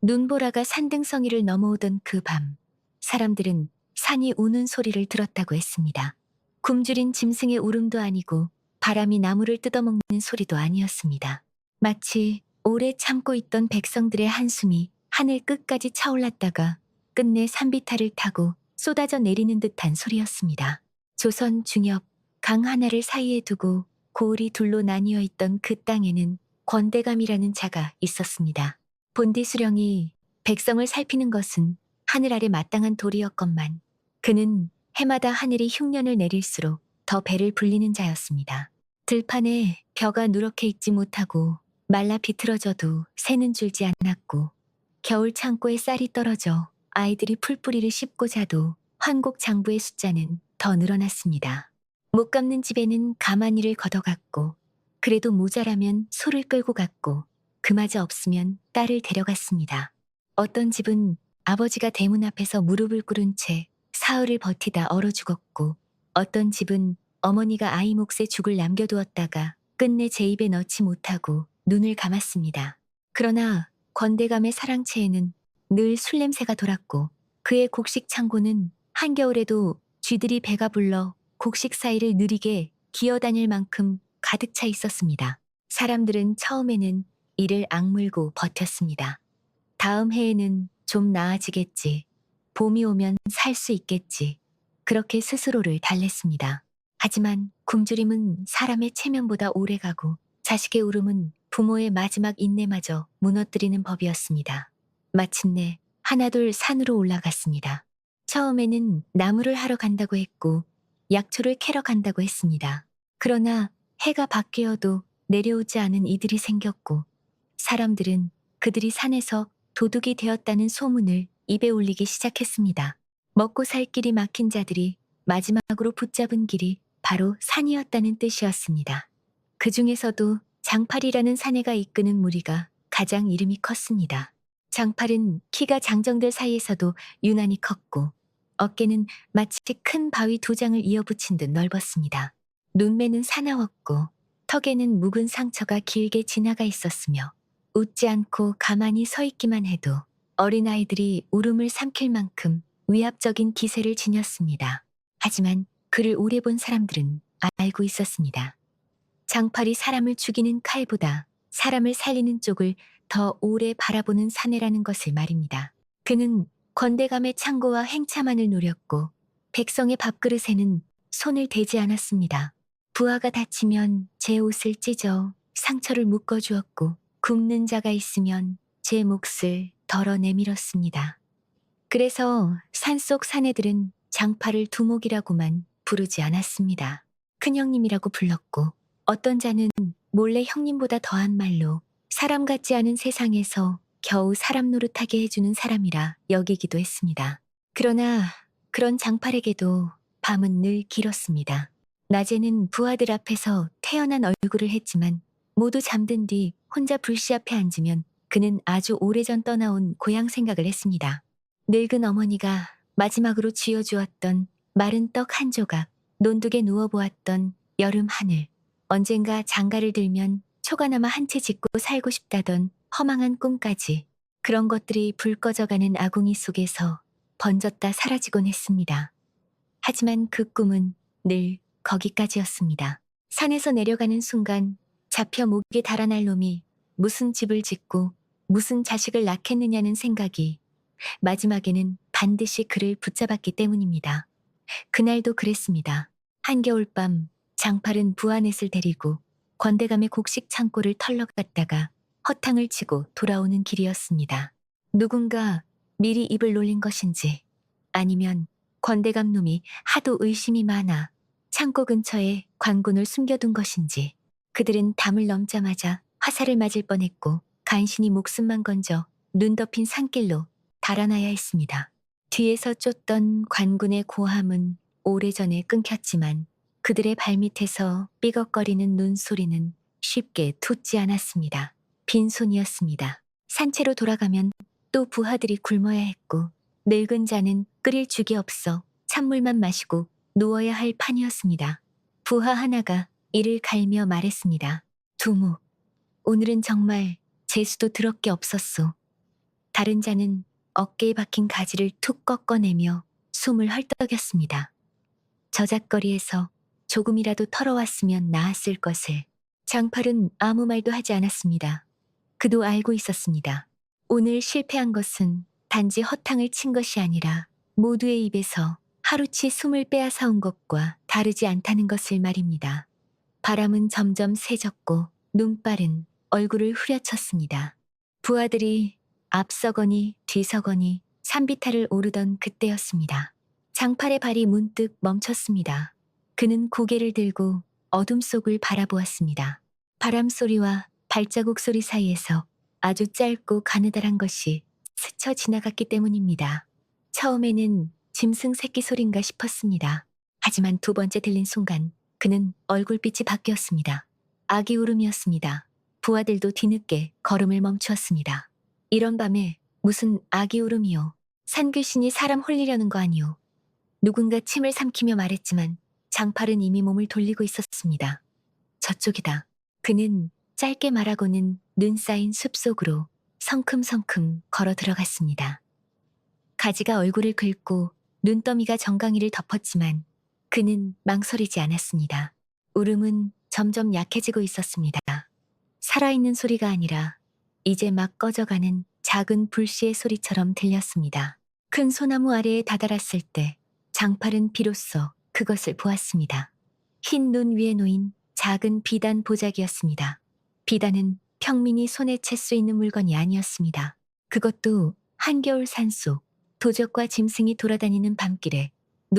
눈보라가 산등성이를 넘어오던 그 밤, 사람들은 산이 우는 소리를 들었다고 했습니다. 굶주린 짐승의 울음도 아니고 바람이 나무를 뜯어먹는 소리도 아니었습니다. 마치 오래 참고 있던 백성들의 한숨이 하늘 끝까지 차올랐다가 끝내 산비탈을 타고 쏟아져 내리는 듯한 소리였습니다. 조선 중엽 강 하나를 사이에 두고 고을이 둘로 나뉘어 있던 그 땅에는 권대감이라는 자가 있었습니다. 본디수령이 백성을 살피는 것은 하늘 아래 마땅한 도리였건만 그는 해마다 하늘이 흉년을 내릴수록 더 배를 불리는 자였습니다. 들판에 벼가 누렇게 익지 못하고 말라 비틀어져도 새는 줄지 않았고 겨울 창고에 쌀이 떨어져 아이들이 풀뿌리를 씹고 자도 환곡 장부의 숫자는 더 늘어났습니다. 못 갚는 집에는 가마니를 걷어갔고 그래도 모자라면 소를 끌고 갔고 그마저 없으면 딸을 데려갔습니다. 어떤 집은 아버지가 대문 앞에서 무릎을 꿇은 채 사흘을 버티다 얼어 죽었고 어떤 집은 어머니가 아이 몫에 죽을 남겨두었다가 끝내 제 입에 넣지 못하고 눈을 감았습니다. 그러나 권대감의 사랑채에는 늘 술 냄새가 돌았고 그의 곡식 창고는 한겨울에도 쥐들이 배가 불러 곡식 사이를 느리게 기어다닐 만큼 가득 차 있었습니다. 사람들은 처음에는 이를 악물고 버텼습니다. 다음 해에는 좀 나아지겠지. 봄이 오면 살 수 있겠지. 그렇게 스스로를 달랬습니다. 하지만 굶주림은 사람의 체면보다 오래가고 자식의 울음은 부모의 마지막 인내마저 무너뜨리는 법이었습니다. 마침내 하나둘 산으로 올라갔습니다. 처음에는 나무를 하러 간다고 했고 약초를 캐러 간다고 했습니다. 그러나 해가 바뀌어도 내려오지 않은 이들이 생겼고 사람들은 그들이 산에서 도둑이 되었다는 소문을 입에 올리기 시작했습니다. 먹고 살 길이 막힌 자들이 마지막으로 붙잡은 길이 바로 산이었다는 뜻이었습니다. 그 중에서도 장팔이라는 사내가 이끄는 무리가 가장 이름이 컸습니다. 장팔은 키가 장정들 사이에서도 유난히 컸고 어깨는 마치 큰 바위 두 장을 이어붙인 듯 넓었습니다. 눈매는 사나웠고 턱에는 묵은 상처가 길게 지나가 있었으며 웃지 않고 가만히 서 있기만 해도 어린아이들이 울음을 삼킬 만큼 위압적인 기세를 지녔습니다. 하지만 그를 오래 본 사람들은 알고 있었습니다. 장팔이 사람을 죽이는 칼보다 사람을 살리는 쪽을 더 오래 바라보는 사내라는 것을 말입니다. 그는 권대감의 창고와 행차만을 노렸고 백성의 밥그릇에는 손을 대지 않았습니다. 부하가 다치면 제 옷을 찢어 상처를 묶어주었고 굶는 자가 있으면 제 몫을 덜어 내밀었습니다. 그래서 산속 사내들은 장팔을 두목이라고만 부르지 않았습니다. 큰형님이라고 불렀고 어떤 자는 몰래 형님보다 더한 말로 사람 같지 않은 세상에서 겨우 사람 노릇하게 해주는 사람이라 여기기도 했습니다. 그러나 그런 장팔에게도 밤은 늘 길었습니다. 낮에는 부하들 앞에서 태연한 얼굴을 했지만 모두 잠든 뒤 혼자 불씨 앞에 앉으면 그는 아주 오래전 떠나온 고향 생각을 했습니다. 늙은 어머니가 마지막으로 쥐어주었던 마른 떡 한 조각, 논둑에 누워보았던 여름 하늘, 언젠가 장가를 들면 초가나마 한 채 짓고 살고 싶다던 허망한 꿈까지 그런 것들이 불 꺼져가는 아궁이 속에서 번졌다 사라지곤 했습니다. 하지만 그 꿈은 늘 거기까지였습니다. 산에서 내려가는 순간 잡혀 목에 달아날 놈이 무슨 집을 짓고 무슨 자식을 낳겠느냐는 생각이 마지막에는 반드시 그를 붙잡았기 때문입니다. 그날도 그랬습니다. 한겨울밤 장팔은 부하넷을 데리고 권대감의 곡식 창고를 털러 갔다가 허탕을 치고 돌아오는 길이었습니다. 누군가 미리 입을 놀린 것인지 아니면 권대감 놈이 하도 의심이 많아 창고 근처에 관군을 숨겨둔 것인지 그들은 담을 넘자마자 화살을 맞을 뻔했고 간신히 목숨만 건져 눈 덮인 산길로 달아나야 했습니다. 뒤에서 쫓던 관군의 고함은 오래전에 끊겼지만 그들의 발밑에서 삐걱거리는 눈소리는 쉽게 돋지 않았습니다. 빈손이었습니다. 산채로 돌아가면 또 부하들이 굶어야 했고 늙은 자는 끓일 죽이 없어 찬물만 마시고 누워야 할 판이었습니다. 부하 하나가 이를 갈며 말했습니다. 두목, 오늘은 정말 재수도 더럽게 없었소. 다른 자는 어깨에 박힌 가지를 툭 꺾어내며 숨을 헐떡였습니다. 저잣거리에서 조금이라도 털어왔으면 나았을 것을. 장팔은 아무 말도 하지 않았습니다. 그도 알고 있었습니다. 오늘 실패한 것은 단지 허탕을 친 것이 아니라 모두의 입에서 하루치 숨을 빼앗아온 것과 다르지 않다는 것을 말입니다. 바람은 점점 세졌고 눈발은 얼굴을 후려쳤습니다. 부하들이 앞서거니 뒤서거니 산비탈을 오르던 그때였습니다. 장팔의 발이 문득 멈췄습니다. 그는 고개를 들고 어둠 속을 바라보았습니다. 바람 소리와 발자국 소리 사이에서 아주 짧고 가느다란 것이 스쳐 지나갔기 때문입니다. 처음에는 짐승 새끼 소린가 싶었습니다. 하지만 두 번째 들린 순간 그는 얼굴빛이 바뀌었습니다. 아기 울음이었습니다. 부하들도 뒤늦게 걸음을 멈추었습니다. 이런 밤에 무슨 아기 울음이요. 산귀신이 사람 홀리려는 거 아니오. 누군가 침을 삼키며 말했지만 장팔은 이미 몸을 돌리고 있었습니다. 저쪽이다. 그는 짧게 말하고는 눈 쌓인 숲속으로 성큼성큼 걸어 들어갔습니다. 가지가 얼굴을 긁고 눈더미가 정강이를 덮었지만 그는 망설이지 않았습니다. 울음은 점점 약해지고 있었습니다. 살아있는 소리가 아니라 이제 막 꺼져가는 작은 불씨의 소리처럼 들렸습니다. 큰 소나무 아래에 다다랐을 때 장팔은 비로소 그것을 보았습니다. 흰 눈 위에 놓인 작은 비단 보자기였습니다. 비단은 평민이 손에 챌 수 있는 물건이 아니었습니다. 그것도 한겨울 산속 도적과 짐승이 돌아다니는 밤길에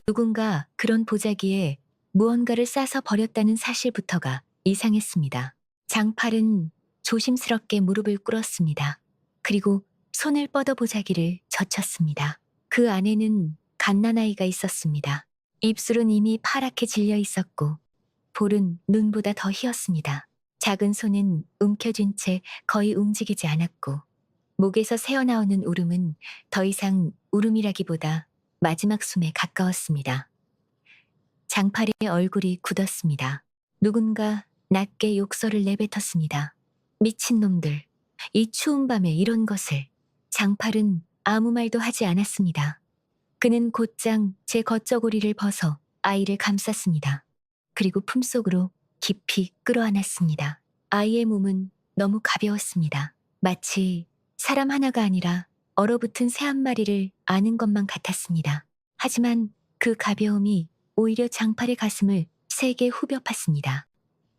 누군가 그런 보자기에 무언가를 싸서 버렸다는 사실부터가 이상했습니다. 장팔은 조심스럽게 무릎을 꿇었습니다. 그리고 손을 뻗어 보자기를 젖혔습니다. 그 안에는 갓난아이가 있었습니다. 입술은 이미 파랗게 질려 있었고 볼은 눈보다 더 희었습니다. 작은 손은 움켜쥔 채 거의 움직이지 않았고 목에서 새어나오는 울음은 더 이상 울음이라기보다 마지막 숨에 가까웠습니다. 장팔의 얼굴이 굳었습니다. 누군가 낮게 욕설을 내뱉었습니다. 미친놈들, 이 추운 밤에 이런 것을. 장팔은 아무 말도 하지 않았습니다. 그는 곧장 제 겉저고리를 벗어 아이를 감쌌습니다. 그리고 품속으로 깊이 끌어안았습니다. 아이의 몸은 너무 가벼웠습니다. 마치 사람 하나가 아니라 얼어붙은 새 한 마리를 아는 것만 같았습니다. 하지만 그 가벼움이 오히려 장팔의 가슴을 세게 후벼 팠습니다.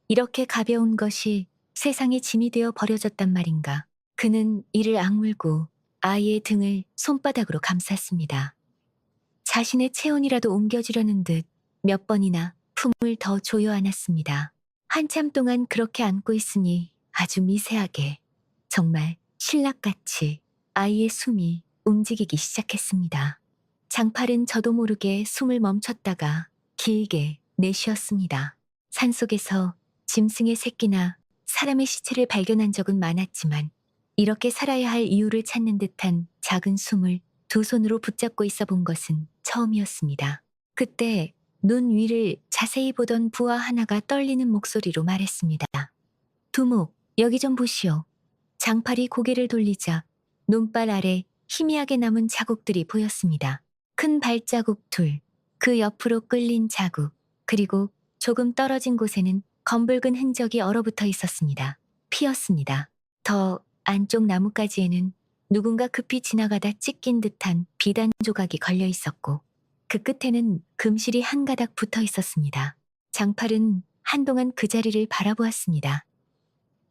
이렇게 가벼운 것이 세상의 짐이 되어 버려졌단 말인가. 그는 이를 악물고 아이의 등을 손바닥으로 감쌌습니다. 자신의 체온이라도 옮겨주려는 듯 몇 번이나 품을 더 조여 안았습니다. 한참 동안 그렇게 안고 있으니 아주 미세하게, 정말 신락같이 아이의 숨이 움직이기 시작했습니다. 장팔은 저도 모르게 숨을 멈췄다가 길게 내쉬었습니다. 산속에서 짐승의 새끼나 사람의 시체를 발견한 적은 많았지만 이렇게 살아야 할 이유를 찾는 듯한 작은 숨을 두 손으로 붙잡고 있어 본 것은 처음이었습니다. 그때 눈 위를 자세히 보던 부하 하나가 떨리는 목소리로 말했습니다. 두목, 여기 좀 보시오. 장팔이 고개를 돌리자 눈발 아래 희미하게 남은 자국들이 보였습니다. 큰 발자국 둘, 그 옆으로 끌린 자국, 그리고 조금 떨어진 곳에는 검붉은 흔적이 얼어붙어 있었습니다. 피었습니다. 더 안쪽 나뭇가지에는 누군가 급히 지나가다 찢긴 듯한 비단 조각이 걸려 있었고 그 끝에는 금실이 한 가닥 붙어 있었습니다. 장팔은 한동안 그 자리를 바라보았습니다.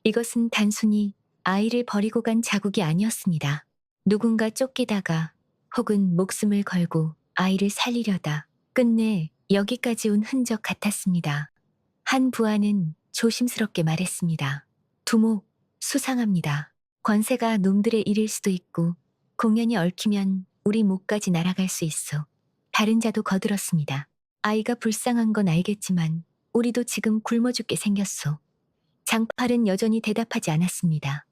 이것은 단순히 아이를 버리고 간 자국이 아니었습니다. 누군가 쫓기다가 혹은 목숨을 걸고 아이를 살리려다 끝내 여기까지 온 흔적 같았습니다. 한 부하는 조심스럽게 말했습니다. 두목, 수상합니다. 권세가 놈들의 일일 수도 있고 공연이 얽히면 우리 목까지 날아갈 수 있어. 다른 자도 거들었습니다. 아이가 불쌍한 건 알겠지만 우리도 지금 굶어 죽게 생겼소. 장팔은 여전히 대답하지 않았습니다.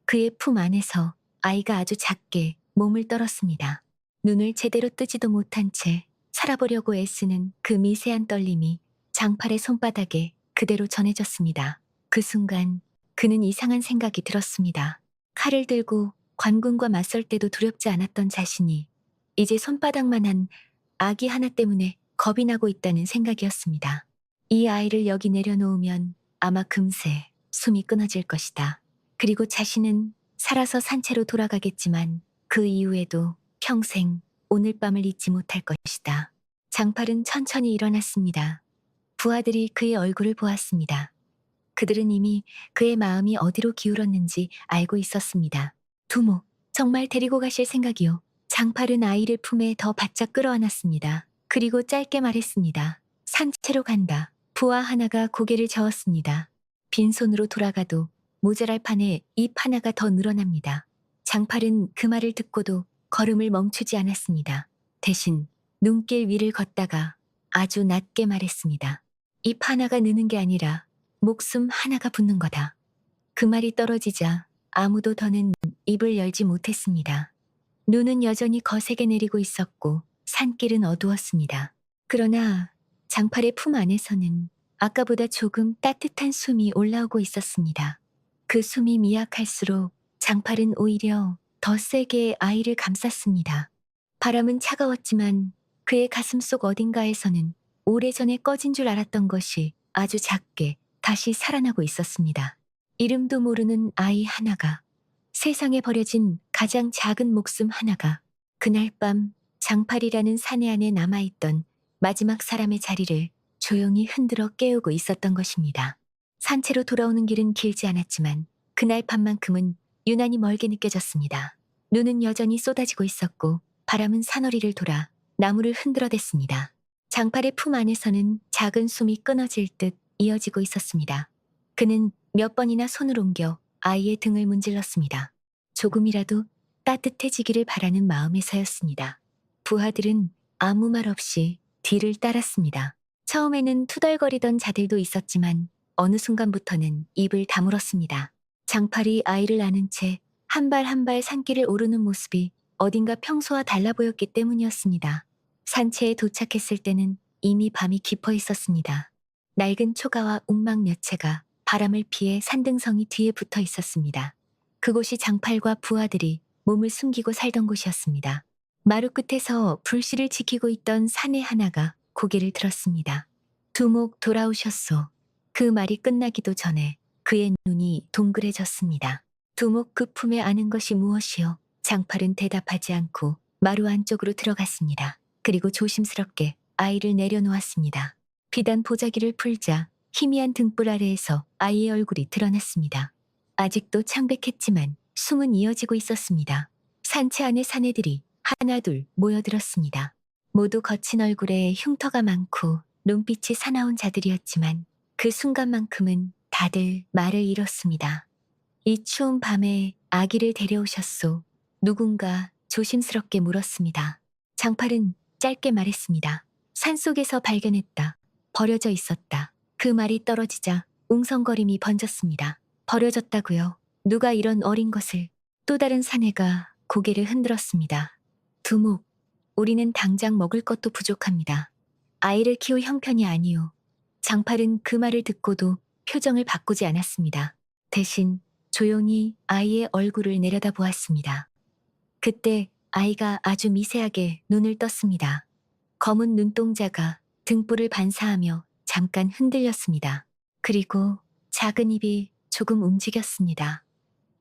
그의 품 안에서 아이가 아주 작게 몸을 떨었습니다. 눈을 제대로 뜨지도 못한 채 살아보려고 애쓰는 그 미세한 떨림이 장팔의 손바닥에 그대로 전해졌습니다. 그 순간 그는 이상한 생각이 들었습니다. 칼을 들고 관군과 맞설 때도 두렵지 않았던 자신이 이제 손바닥만한 아기 하나 때문에 겁이 나고 있다는 생각이었습니다. 이 아이를 여기 내려놓으면 아마 금세 숨이 끊어질 것이다. 그리고 자신은 살아서 산채로 돌아가겠지만 그 이후에도 평생 오늘 밤을 잊지 못할 것이다. 장팔은 천천히 일어났습니다. 부하들이 그의 얼굴을 보았습니다. 그들은 이미 그의 마음이 어디로 기울었는지 알고 있었습니다. 두목, 정말 데리고 가실 생각이요. 장팔은 아이를 품에 더 바짝 끌어안았습니다. 그리고 짧게 말했습니다. 산채로 간다. 부하 하나가 고개를 저었습니다. 빈손으로 돌아가도 모자랄 판에 입 하나가 더 늘어납니다. 장팔은 그 말을 듣고도 걸음을 멈추지 않았습니다. 대신 눈길 위를 걷다가 아주 낮게 말했습니다. 입 하나가 느는 게 아니라 목숨 하나가 붙는 거다. 그 말이 떨어지자 아무도 더는 입을 열지 못했습니다. 눈은 여전히 거세게 내리고 있었고 산길은 어두웠습니다. 그러나 장팔의 품 안에서는 아까보다 조금 따뜻한 숨이 올라오고 있었습니다. 그 숨이 미약할수록 장팔은 오히려 더 세게 아이를 감쌌습니다. 바람은 차가웠지만 그의 가슴속 어딘가에서는 오래전에 꺼진 줄 알았던 것이 아주 작게 다시 살아나고 있었습니다. 이름도 모르는 아이 하나가, 세상에 버려진 가장 작은 목숨 하나가 그날 밤 장팔이라는 사내 안에 남아있던 마지막 사람의 자리를 조용히 흔들어 깨우고 있었던 것입니다. 산채로 돌아오는 길은 길지 않았지만 그날 밤만큼은 유난히 멀게 느껴졌습니다. 눈은 여전히 쏟아지고 있었고 바람은 산허리를 돌아 나무를 흔들어댔습니다. 장팔의 품 안에서는 작은 숨이 끊어질 듯 이어지고 있었습니다. 그는 몇 번이나 손을 옮겨 아이의 등을 문질렀습니다. 조금이라도 따뜻해지기를 바라는 마음에서였습니다. 부하들은 아무 말 없이 뒤를 따랐습니다. 처음에는 투덜거리던 자들도 있었지만 어느 순간부터는 입을 다물었습니다. 장팔이 아이를 안은 채 한 발 한 발 산길을 오르는 모습이 어딘가 평소와 달라 보였기 때문이었습니다. 산채에 도착했을 때는 이미 밤이 깊어 있었습니다. 낡은 초가와 옥막 몇 채가 바람을 피해 산등성이 뒤에 붙어 있었습니다. 그곳이 장팔과 부하들이 몸을 숨기고 살던 곳이었습니다. 마루 끝에서 불씨를 지키고 있던 사내 하나가 고개를 들었습니다. 두목 돌아오셨소. 그 말이 끝나기도 전에 그의 눈이 동그래졌습니다. 두목 그 품에 아는 것이 무엇이요? 장팔은 대답하지 않고 마루 안쪽으로 들어갔습니다. 그리고 조심스럽게 아이를 내려놓았습니다. 비단 보자기를 풀자 희미한 등불 아래에서 아이의 얼굴이 드러났습니다. 아직도 창백했지만 숨은 이어지고 있었습니다. 산채 안의 사내들이 하나둘 모여들었습니다. 모두 거친 얼굴에 흉터가 많고 눈빛이 사나운 자들이었지만 그 순간만큼은 다들 말을 잃었습니다. 이 추운 밤에 아기를 데려오셨소. 누군가 조심스럽게 물었습니다. 장팔은 짧게 말했습니다. 산속에서 발견했다. 버려져 있었다. 그 말이 떨어지자 웅성거림이 번졌습니다. 버려졌다고요. 누가 이런 어린 것을. 또 다른 사내가 고개를 흔들었습니다. 두목, 우리는 당장 먹을 것도 부족합니다. 아이를 키울 형편이 아니오. 장팔은 그 말을 듣고도 표정을 바꾸지 않았습니다. 대신 조용히 아이의 얼굴을 내려다보았습니다. 그때 아이가 아주 미세하게 눈을 떴습니다. 검은 눈동자가 등불을 반사하며 잠깐 흔들렸습니다. 그리고 작은 입이 조금 움직였습니다.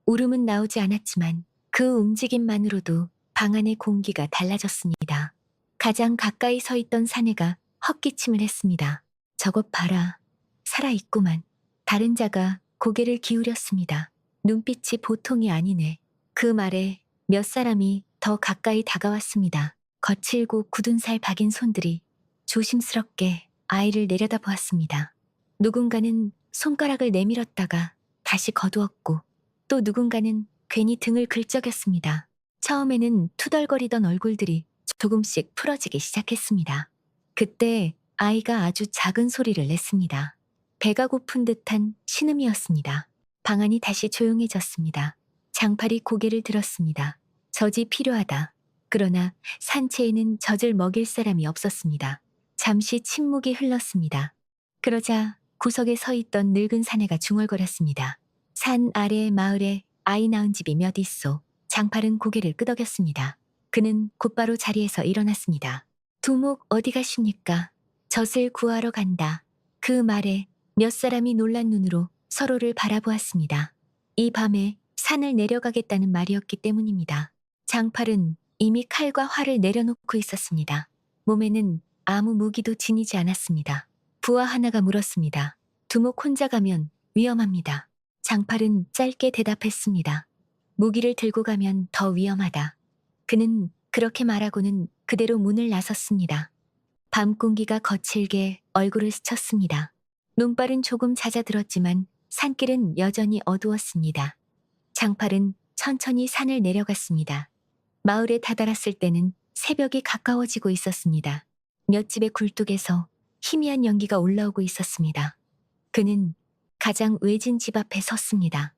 울음은 나오지 않았지만 그 움직임만으로도 방 안의 공기가 달라졌습니다. 가장 가까이 서 있던 사내가 헛기침을 했습니다. 저것 봐라. 살아있구만. 다른 자가 고개를 기울였습니다. 눈빛이 보통이 아니네. 그 말에 몇 사람이 더 가까이 다가왔습니다. 거칠고 굳은 살 박인 손들이 조심스럽게 아이를 내려다보았습니다. 누군가는 손가락을 내밀었다가 다시 거두었고 또 누군가는 괜히 등을 긁적였습니다. 처음에는 투덜거리던 얼굴들이 조금씩 풀어지기 시작했습니다. 그때 아이가 아주 작은 소리를 냈습니다. 배가 고픈 듯한 신음이었습니다. 방 안이 다시 조용해졌습니다. 장팔이 고개를 들었습니다. 젖이 필요하다. 그러나 산채에는 젖을 먹일 사람이 없었습니다. 잠시 침묵이 흘렀습니다. 그러자 구석에 서 있던 늙은 사내가 중얼거렸습니다. 산 아래의 마을에 아이 낳은 집이 몇 있소. 장팔은 고개를 끄덕였습니다. 그는 곧바로 자리에서 일어났습니다. 두목 어디 가십니까? 젖을 구하러 간다. 그 말에 몇 사람이 놀란 눈으로 서로를 바라보았습니다. 이 밤에 산을 내려가겠다는 말이었기 때문입니다. 장팔은 이미 칼과 활을 내려놓고 있었습니다. 몸에는 아무 무기도 지니지 않았습니다. 부하 하나가 물었습니다. 두목 혼자 가면 위험합니다. 장팔은 짧게 대답했습니다. 무기를 들고 가면 더 위험하다. 그는 그렇게 말하고는 그대로 문을 나섰습니다. 밤 공기가 거칠게 얼굴을 스쳤습니다. 눈발은 조금 잦아들었지만 산길은 여전히 어두웠습니다. 장팔은 천천히 산을 내려갔습니다. 마을에 다다랐을 때는 새벽이 가까워지고 있었습니다. 몇 집의 굴뚝에서 희미한 연기가 올라오고 있었습니다. 그는 가장 외진 집 앞에 섰습니다.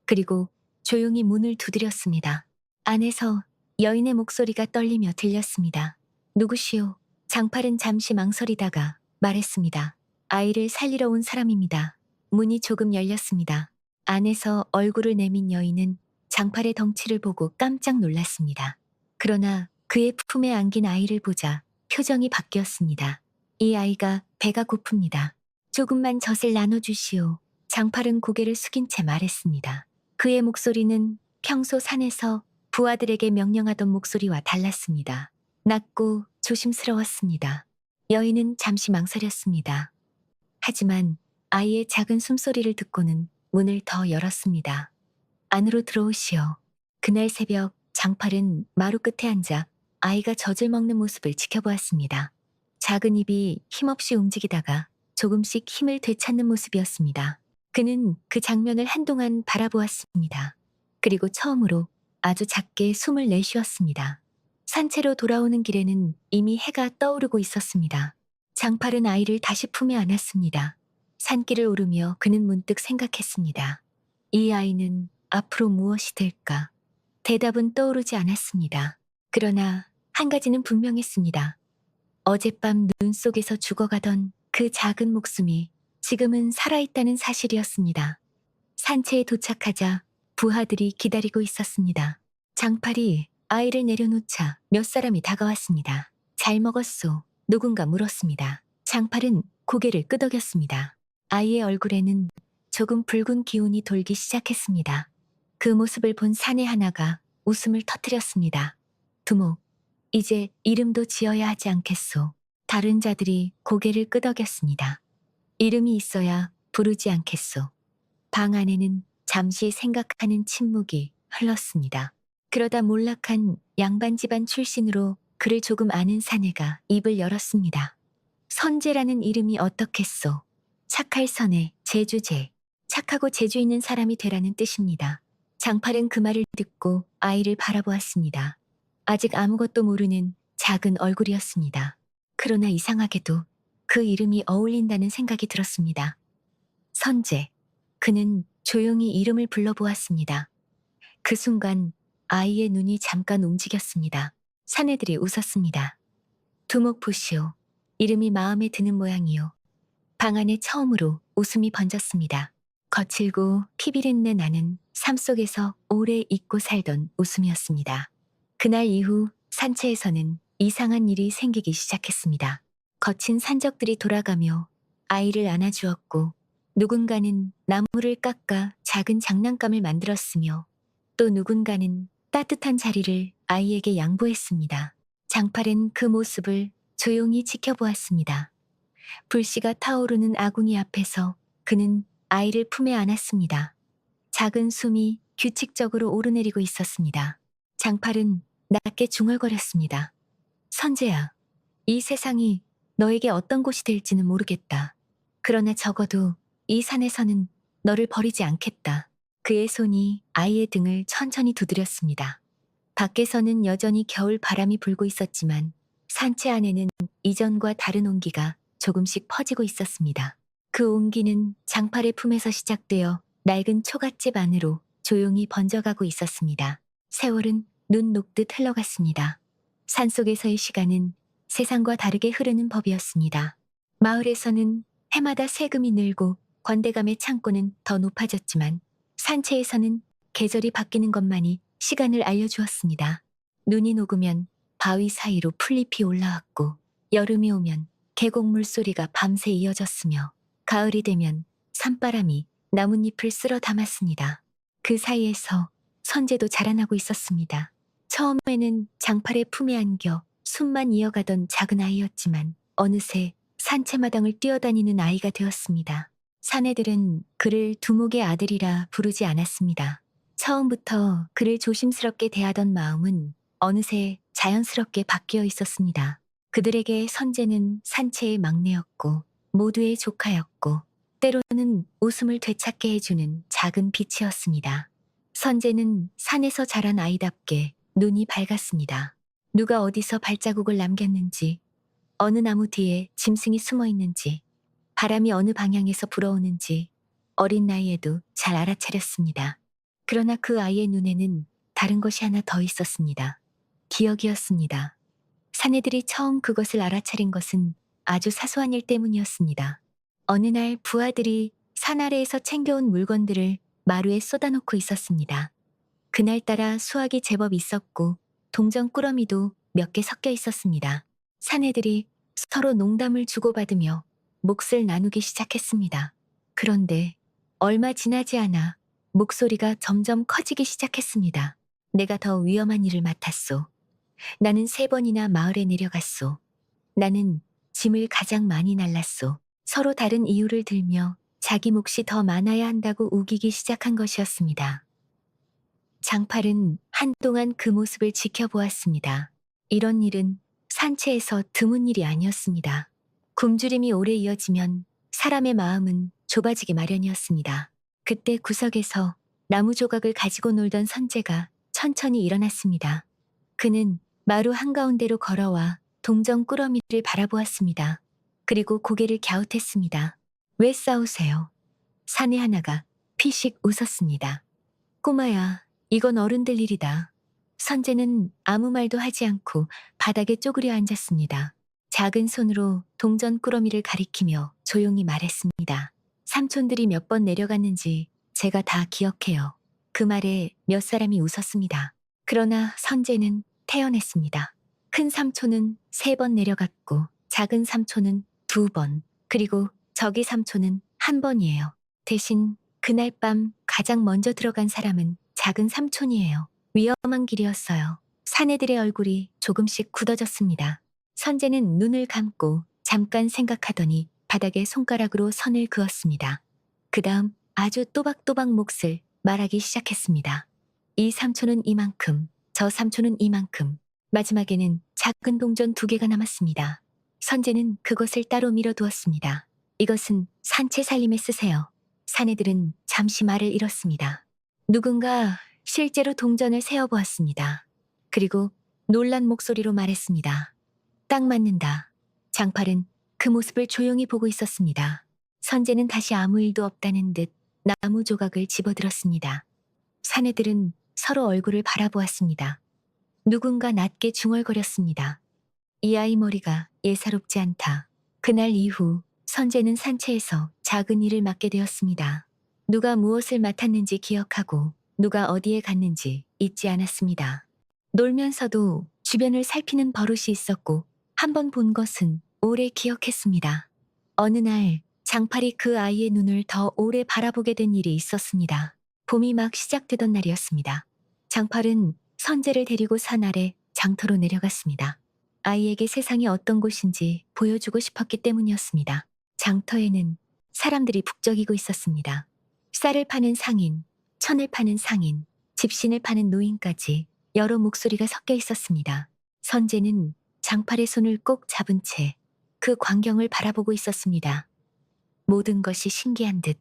그리고 조용히 문을 두드렸습니다. 안에서 여인의 목소리가 떨리며 들렸습니다. 누구시오? 장팔은 잠시 망설이다가 말했습니다. 아이를 살리러 온 사람입니다. 문이 조금 열렸습니다. 안에서 얼굴을 내민 여인은 장팔의 덩치를 보고 깜짝 놀랐습니다. 그러나 그의 품에 안긴 아이를 보자 표정이 바뀌었습니다. 이 아이가 배가 고픕니다. 조금만 젖을 나눠주시오. 장팔은 고개를 숙인 채 말했습니다. 그의 목소리는 평소 산에서 부하들에게 명령하던 목소리와 달랐습니다. 낮고 조심스러웠습니다. 여인은 잠시 망설였습니다. 하지만 아이의 작은 숨소리를 듣고는 문을 더 열었습니다. 안으로 들어오시오. 그날 새벽 장팔은 마루 끝에 앉아 아이가 젖을 먹는 모습을 지켜보았습니다. 작은 입이 힘없이 움직이다가 조금씩 힘을 되찾는 모습이었습니다. 그는 그 장면을 한동안 바라보았습니다. 그리고 처음으로 아주 작게 숨을 내쉬었습니다. 산채로 돌아오는 길에는 이미 해가 떠오르고 있었습니다. 장팔은 아이를 다시 품에 안았습니다. 산길을 오르며 그는 문득 생각했습니다. 이 아이는 앞으로 무엇이 될까? 대답은 떠오르지 않았습니다. 그러나 한 가지는 분명했습니다. 어젯밤 눈 속에서 죽어가던 그 작은 목숨이 지금은 살아있다는 사실이었습니다. 산채에 도착하자 부하들이 기다리고 있었습니다. 장팔이 아이를 내려놓자 몇 사람이 다가왔습니다. 잘 먹었소. 누군가 물었습니다. 장팔은 고개를 끄덕였습니다. 아이의 얼굴에는 조금 붉은 기운이 돌기 시작했습니다. 그 모습을 본 사내 하나가 웃음을 터뜨렸습니다. 두목, 이제 이름도 지어야 하지 않겠소. 다른 자들이 고개를 끄덕였습니다. 이름이 있어야 부르지 않겠소. 방 안에는 잠시 생각하는 침묵이 흘렀습니다. 그러다 몰락한 양반 집안 출신으로 그를 조금 아는 사내가 입을 열었습니다. 선재라는 이름이 어떻겠소? 착할 선의 재주재. 착하고 재주 있는 사람이 되라는 뜻입니다. 장팔은 그 말을 듣고 아이를 바라보았습니다. 아직 아무것도 모르는 작은 얼굴이었습니다. 그러나 이상하게도 그 이름이 어울린다는 생각이 들었습니다. 선재. 그는 조용히 이름을 불러보았습니다. 그 순간 아이의 눈이 잠깐 움직였습니다. 사내들이 웃었습니다. 두목 보시오. 이름이 마음에 드는 모양이요. 방 안에 처음으로 웃음이 번졌습니다. 거칠고 피비린내 나는 삶 속에서 오래 잊고 살던 웃음이었습니다. 그날 이후 산채에서는 이상한 일이 생기기 시작했습니다. 거친 산적들이 돌아가며 아이를 안아주었고 누군가는 나무를 깎아 작은 장난감을 만들었으며 또 누군가는 따뜻한 자리를 아이에게 양보했습니다. 장팔은 그 모습을 조용히 지켜보았습니다. 불씨가 타오르는 아궁이 앞에서 그는 아이를 품에 안았습니다. 작은 숨이 규칙적으로 오르내리고 있었습니다. 장팔은 낮게 중얼거렸습니다. 선재야, 이 세상이 너에게 어떤 곳이 될지는 모르겠다. 그러나 적어도 이 산에서는 너를 버리지 않겠다. 그의 손이 아이의 등을 천천히 두드렸습니다. 밖에서는 여전히 겨울 바람이 불고 있었지만 산채 안에는 이전과 다른 온기가 조금씩 퍼지고 있었습니다. 그 온기는 장팔의 품에서 시작되어 낡은 초가집 안으로 조용히 번져가고 있었습니다. 세월은 눈 녹듯 흘러갔습니다. 산속에서의 시간은 세상과 다르게 흐르는 법이었습니다. 마을에서는 해마다 세금이 늘고 권대감의 창고는 더 높아졌지만 산채에서는 계절이 바뀌는 것만이 시간을 알려주었습니다. 눈이 녹으면 바위 사이로 풀잎이 올라왔고 여름이 오면 계곡 물소리가 밤새 이어졌으며 가을이 되면 산바람이 나뭇잎을 쓸어 담았습니다. 그 사이에서 선재도 자라나고 있었습니다. 처음에는 장팔의 품에 안겨 숨만 이어가던 작은 아이였지만 어느새 산채마당을 뛰어다니는 아이가 되었습니다. 사내들은 그를 두목의 아들이라 부르지 않았습니다. 처음부터 그를 조심스럽게 대하던 마음은 어느새 자연스럽게 바뀌어 있었습니다. 그들에게 선재는 산채의 막내였고 모두의 조카였고 때로는 웃음을 되찾게 해주는 작은 빛이었습니다. 선재는 산에서 자란 아이답게 눈이 밝았습니다. 누가 어디서 발자국을 남겼는지, 어느 나무 뒤에 짐승이 숨어 있는지, 바람이 어느 방향에서 불어오는지 어린 나이에도 잘 알아차렸습니다. 그러나 그 아이의 눈에는 다른 것이 하나 더 있었습니다. 기억이었습니다. 사내들이 처음 그것을 알아차린 것은 아주 사소한 일 때문이었습니다. 어느 날 부하들이 산 아래에서 챙겨온 물건들을 마루에 쏟아놓고 있었습니다. 그날따라 수확이 제법 있었고 동전 꾸러미도 몇 개 섞여 있었습니다. 사내들이 서로 농담을 주고받으며 몫을 나누기 시작했습니다. 그런데 얼마 지나지 않아 목소리가 점점 커지기 시작했습니다. 내가 더 위험한 일을 맡았소. 나는 3번이나 마을에 내려갔소. 나는 짐을 가장 많이 날랐소. 서로 다른 이유를 들며 자기 몫이 더 많아야 한다고 우기기 시작한 것이었습니다. 장팔은 한동안 그 모습을 지켜보았습니다. 이런 일은 산채에서 드문 일이 아니었습니다. 굶주림이 오래 이어지면 사람의 마음은 좁아지기 마련이었습니다. 그때 구석에서 나무 조각을 가지고 놀던 선재가 천천히 일어났습니다. 그는 마루 한가운데로 걸어와 동전 꾸러미를 바라보았습니다. 그리고 고개를 갸웃했습니다. 왜 싸우세요? 사내 하나가 피식 웃었습니다. 꼬마야, 이건 어른들 일이다. 선재는 아무 말도 하지 않고 바닥에 쪼그려 앉았습니다. 작은 손으로 동전 꾸러미를 가리키며 조용히 말했습니다. 삼촌들이 몇 번 내려갔는지 제가 다 기억해요. 그 말에 몇 사람이 웃었습니다. 그러나 선재는 태연했습니다. 큰 삼촌은 3번 내려갔고 작은 삼촌은 2번, 그리고 저기 삼촌은 1번이에요. 대신 그날 밤 가장 먼저 들어간 사람은 작은 삼촌이에요. 위험한 길이었어요. 사내들의 얼굴이 조금씩 굳어졌습니다. 선재는 눈을 감고 잠깐 생각하더니 바닥에 손가락으로 선을 그었습니다. 그 다음 아주 또박또박 몫을 말하기 시작했습니다. 이 삼촌은 이만큼, 저 삼촌은 이만큼. 마지막에는 작은 동전 2개가 남았습니다. 선재는 그것을 따로 밀어두었습니다. 이것은 산채 살림에 쓰세요. 사내들은 잠시 말을 잃었습니다. 누군가 실제로 동전을 세어보았습니다. 그리고 놀란 목소리로 말했습니다. 딱 맞는다. 장팔은 그 모습을 조용히 보고 있었습니다. 선재는 다시 아무 일도 없다는 듯 나무 조각을 집어들었습니다. 사내들은 서로 얼굴을 바라보았습니다. 누군가 낮게 중얼거렸습니다. 이 아이 머리가 예사롭지 않다. 그날 이후 선재는 산채에서 작은 일을 맡게 되었습니다. 누가 무엇을 맡았는지 기억하고 누가 어디에 갔는지 잊지 않았습니다. 놀면서도 주변을 살피는 버릇이 있었고 한 번 본 것은 오래 기억했습니다. 어느 날 장팔이 그 아이의 눈을 더 오래 바라보게 된 일이 있었습니다. 봄이 막 시작되던 날이었습니다. 장팔은 선재를 데리고 산 아래 장터로 내려갔습니다. 아이에게 세상이 어떤 곳인지 보여주고 싶었기 때문이었습니다. 장터에는 사람들이 북적이고 있었습니다. 쌀을 파는 상인, 천을 파는 상인, 집신을 파는 노인까지 여러 목소리가 섞여 있었습니다. 선재는 장팔의 손을 꼭 잡은 채 그 광경을 바라보고 있었습니다. 모든 것이 신기한 듯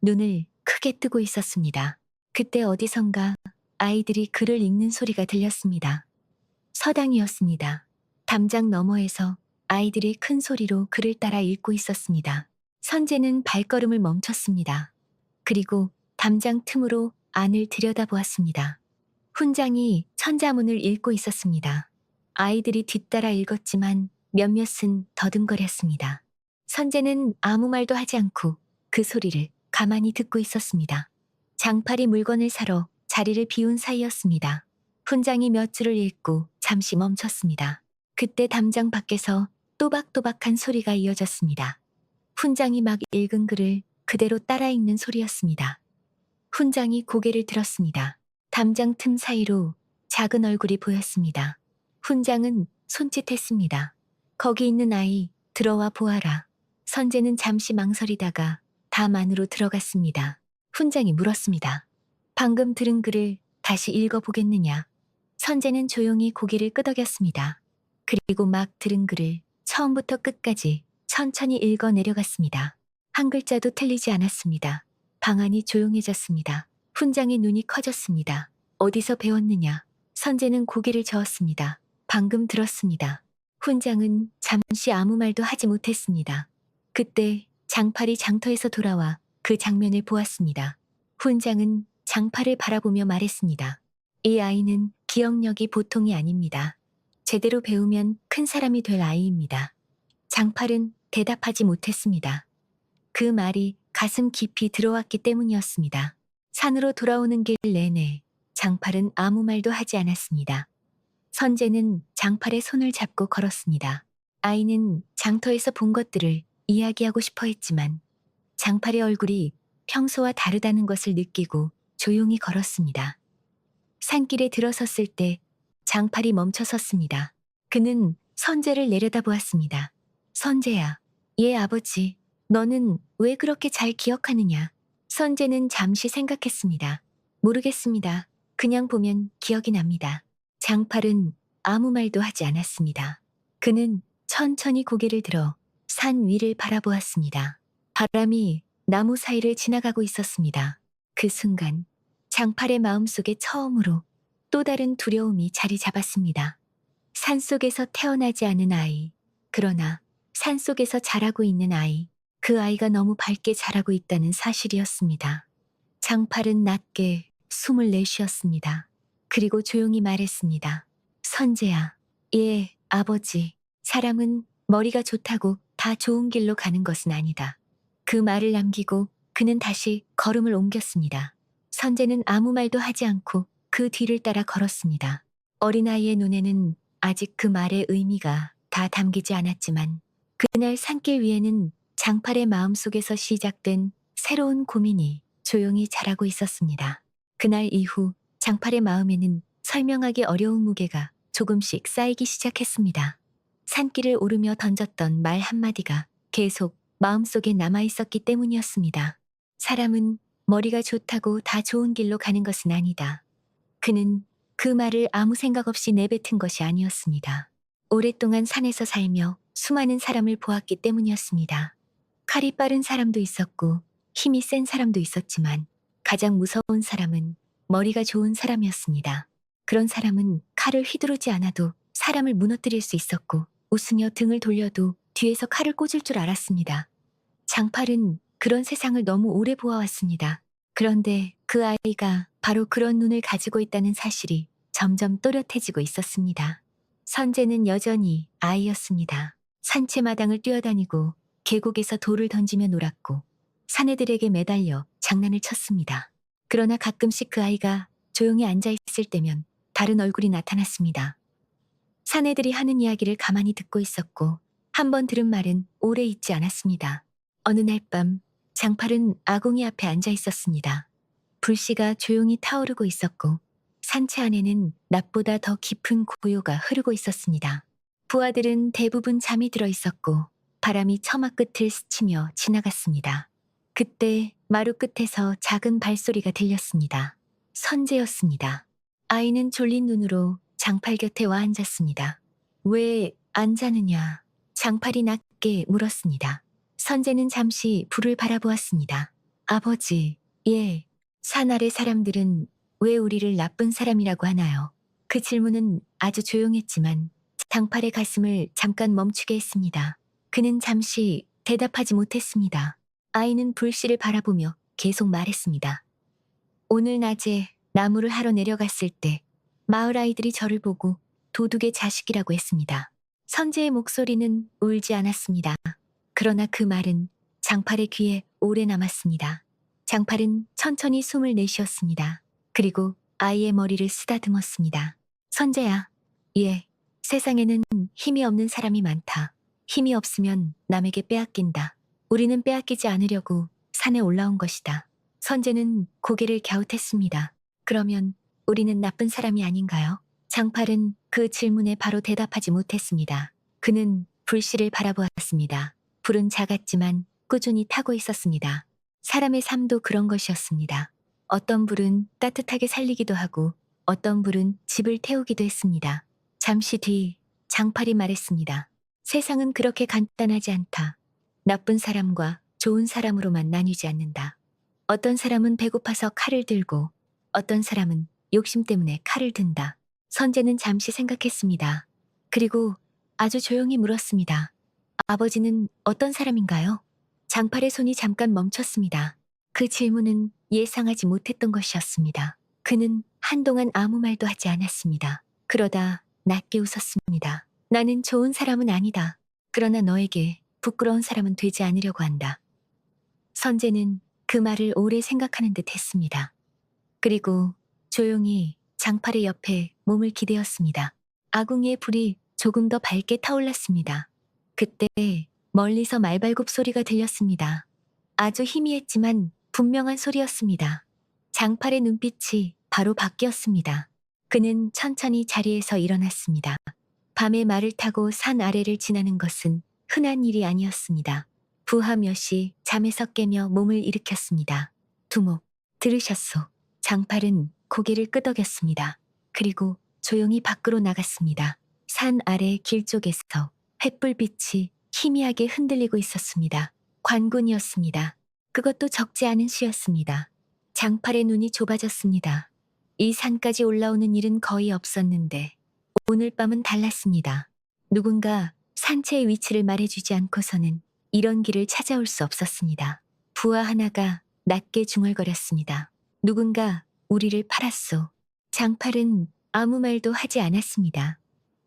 눈을 크게 뜨고 있었습니다. 그때 어디선가 아이들이 글을 읽는 소리가 들렸습니다. 서당이었습니다. 담장 너머에서 아이들이 큰 소리로 글을 따라 읽고 있었습니다. 선재는 발걸음을 멈췄습니다. 그리고 담장 틈으로 안을 들여다보았습니다. 훈장이 천자문을 읽고 있었습니다. 아이들이 뒤따라 읽었지만 몇몇은 더듬거렸습니다. 선재는 아무 말도 하지 않고 그 소리를 가만히 듣고 있었습니다. 장팔이 물건을 사러 자리를 비운 사이였습니다. 훈장이 몇 줄을 읽고 잠시 멈췄습니다. 그때 담장 밖에서 또박또박한 소리가 이어졌습니다. 훈장이 막 읽은 글을 그대로 따라 읽는 소리였습니다. 훈장이 고개를 들었습니다. 담장 틈 사이로 작은 얼굴이 보였습니다. 훈장은 손짓했습니다. 거기 있는 아이, 들어와 보아라. 선재는 잠시 망설이다가 담 안으로 들어갔습니다. 훈장이 물었습니다. 방금 들은 글을 다시 읽어보겠느냐? 선재는 조용히 고개를 끄덕였습니다. 그리고 막 들은 글을 처음부터 끝까지 천천히 읽어 내려갔습니다. 한 글자도 틀리지 않았습니다. 방 안이 조용해졌습니다. 훈장의 눈이 커졌습니다. 어디서 배웠느냐? 선재는 고개를 저었습니다. 방금 들었습니다. 훈장은 잠시 아무 말도 하지 못했습니다. 그때 장팔이 장터에서 돌아와 그 장면을 보았습니다. 훈장은 장팔을 바라보며 말했습니다. 이 아이는 기억력이 보통이 아닙니다. 제대로 배우면 큰 사람이 될 아이입니다. 장팔은 대답하지 못했습니다. 그 말이 가슴 깊이 들어왔기 때문이었습니다. 산으로 돌아오는 길 내내 장팔은 아무 말도 하지 않았습니다. 선재는 장팔의 손을 잡고 걸었습니다. 아이는 장터에서 본 것들을 이야기하고 싶어 했지만 장팔의 얼굴이 평소와 다르다는 것을 느끼고 조용히 걸었습니다. 산길에 들어섰을 때 장팔이 멈춰 섰습니다. 그는 선재를 내려다보았습니다. 선재야, 예 아버지, 너는 왜 그렇게 잘 기억하느냐? 선재는 잠시 생각했습니다. 모르겠습니다. 그냥 보면 기억이 납니다. 장팔은 아무 말도 하지 않았습니다. 그는 천천히 고개를 들어 산 위를 바라보았습니다. 바람이 나무 사이를 지나가고 있었습니다. 그 순간 장팔의 마음속에 처음으로 또 다른 두려움이 자리 잡았습니다. 산속에서 태어나지 않은 아이, 그러나 산속에서 자라고 있는 아이, 그 아이가 너무 밝게 자라고 있다는 사실이었습니다. 장팔은 낮게 숨을 내쉬었습니다. 그리고 조용히 말했습니다. 선재야, 예, 아버지, 사람은 머리가 좋다고 다 좋은 길로 가는 것은 아니다. 그 말을 남기고 그는 다시 걸음을 옮겼습니다. 선재는 아무 말도 하지 않고 그 뒤를 따라 걸었습니다. 어린아이의 눈에는 아직 그 말의 의미가 다 담기지 않았지만 그날 산길 위에는 장팔의 마음속에서 시작된 새로운 고민이 조용히 자라고 있었습니다. 그날 이후 장팔의 마음에는 설명하기 어려운 무게가 조금씩 쌓이기 시작했습니다. 산길을 오르며 던졌던 말 한마디가 계속 마음속에 남아있었기 때문이었습니다. 사람은 머리가 좋다고 다 좋은 길로 가는 것은 아니다. 그는 그 말을 아무 생각 없이 내뱉은 것이 아니었습니다. 오랫동안 산에서 살며 수많은 사람을 보았기 때문이었습니다. 칼이 빠른 사람도 있었고 힘이 센 사람도 있었지만 가장 무서운 사람은 머리가 좋은 사람이었습니다. 그런 사람은 칼을 휘두르지 않아도 사람을 무너뜨릴 수 있었고 웃으며 등을 돌려도 뒤에서 칼을 꽂을 줄 알았습니다. 장팔은 그런 세상을 너무 오래 보아왔습니다. 그런데 그 아이가 바로 그런 눈을 가지고 있다는 사실이 점점 또렷해지고 있었습니다. 선재는 여전히 아이였습니다. 산채마당을 뛰어다니고 계곡에서 돌을 던지며 놀았고 사내들에게 매달려 장난을 쳤습니다. 그러나 가끔씩 그 아이가 조용히 앉아있을 때면 다른 얼굴이 나타났습니다. 사내들이 하는 이야기를 가만히 듣고 있었고 한 번 들은 말은 오래 잊지 않았습니다. 어느 날 밤 장팔은 아궁이 앞에 앉아 있었습니다. 불씨가 조용히 타오르고 있었고 산채 안에는 낮보다 더 깊은 고요가 흐르고 있었습니다. 부하들은 대부분 잠이 들어 있었고 바람이 처마 끝을 스치며 지나갔습니다. 그때 마루 끝에서 작은 발소리가 들렸습니다. 선재였습니다. 아이는 졸린 눈으로 장팔 곁에 와 앉았습니다. 왜 안 자느냐? 장팔이 낮게 물었습니다. 선재는 잠시 불을 바라보았습니다. 아버지, 예, 산 아래 사람들은 왜 우리를 나쁜 사람이라고 하나요? 그 질문은 아주 조용했지만 장팔의 가슴을 잠깐 멈추게 했습니다. 그는 잠시 대답하지 못했습니다. 아이는 불씨를 바라보며 계속 말했습니다. 오늘 낮에 나무를 하러 내려갔을 때 마을 아이들이 저를 보고 도둑의 자식이라고 했습니다. 선재의 목소리는 울지 않았습니다. 그러나 그 말은 장팔의 귀에 오래 남았습니다. 장팔은 천천히 숨을 내쉬었습니다. 그리고 아이의 머리를 쓰다듬었습니다. 선재야. 예. 세상에는 힘이 없는 사람이 많다. 힘이 없으면 남에게 빼앗긴다. 우리는 빼앗기지 않으려고 산에 올라온 것이다. 선재는 고개를 갸웃했습니다. 그러면 우리는 나쁜 사람이 아닌가요? 장팔은 그 질문에 바로 대답하지 못했습니다. 그는 불씨를 바라보았습니다. 불은 작았지만 꾸준히 타고 있었습니다. 사람의 삶도 그런 것이었습니다. 어떤 불은 따뜻하게 살리기도 하고 어떤 불은 집을 태우기도 했습니다. 잠시 뒤 장팔이 말했습니다. 세상은 그렇게 간단하지 않다. 나쁜 사람과 좋은 사람으로만 나뉘지 않는다. 어떤 사람은 배고파서 칼을 들고 어떤 사람은 욕심 때문에 칼을 든다. 선재는 잠시 생각했습니다. 그리고 아주 조용히 물었습니다. 아버지는 어떤 사람인가요? 장팔의 손이 잠깐 멈췄습니다. 그 질문은 예상하지 못했던 것이었습니다. 그는 한동안 아무 말도 하지 않았습니다. 그러다 낮게 웃었습니다. 나는 좋은 사람은 아니다. 그러나 너에게 부끄러운 사람은 되지 않으려고 한다. 선재는 그 말을 오래 생각하는 듯 했습니다. 그리고 조용히 장팔의 옆에 몸을 기대었습니다. 아궁이의 불이 조금 더 밝게 타올랐습니다. 그때 멀리서 말발굽 소리가 들렸습니다. 아주 희미했지만 분명한 소리였습니다. 장팔의 눈빛이 바로 바뀌었습니다. 그는 천천히 자리에서 일어났습니다. 밤에 말을 타고 산 아래를 지나는 것은 흔한 일이 아니었습니다. 부하 몇이 잠에서 깨며 몸을 일으켰습니다. 두목, 들으셨소. 장팔은 고개를 끄덕였습니다. 그리고 조용히 밖으로 나갔습니다. 산 아래 길 쪽에서 횃불빛이 희미하게 흔들리고 있었습니다. 관군이었습니다. 그것도 적지 않은 시였습니다. 장팔의 눈이 좁아졌습니다. 이 산까지 올라오는 일은 거의 없었는데 오늘 밤은 달랐습니다. 누군가 산체의 위치를 말해주지 않고서는 이런 길을 찾아올 수 없었습니다. 부하 하나가 낮게 중얼거렸습니다. 누군가 우리를 팔았소. 장팔은 아무 말도 하지 않았습니다.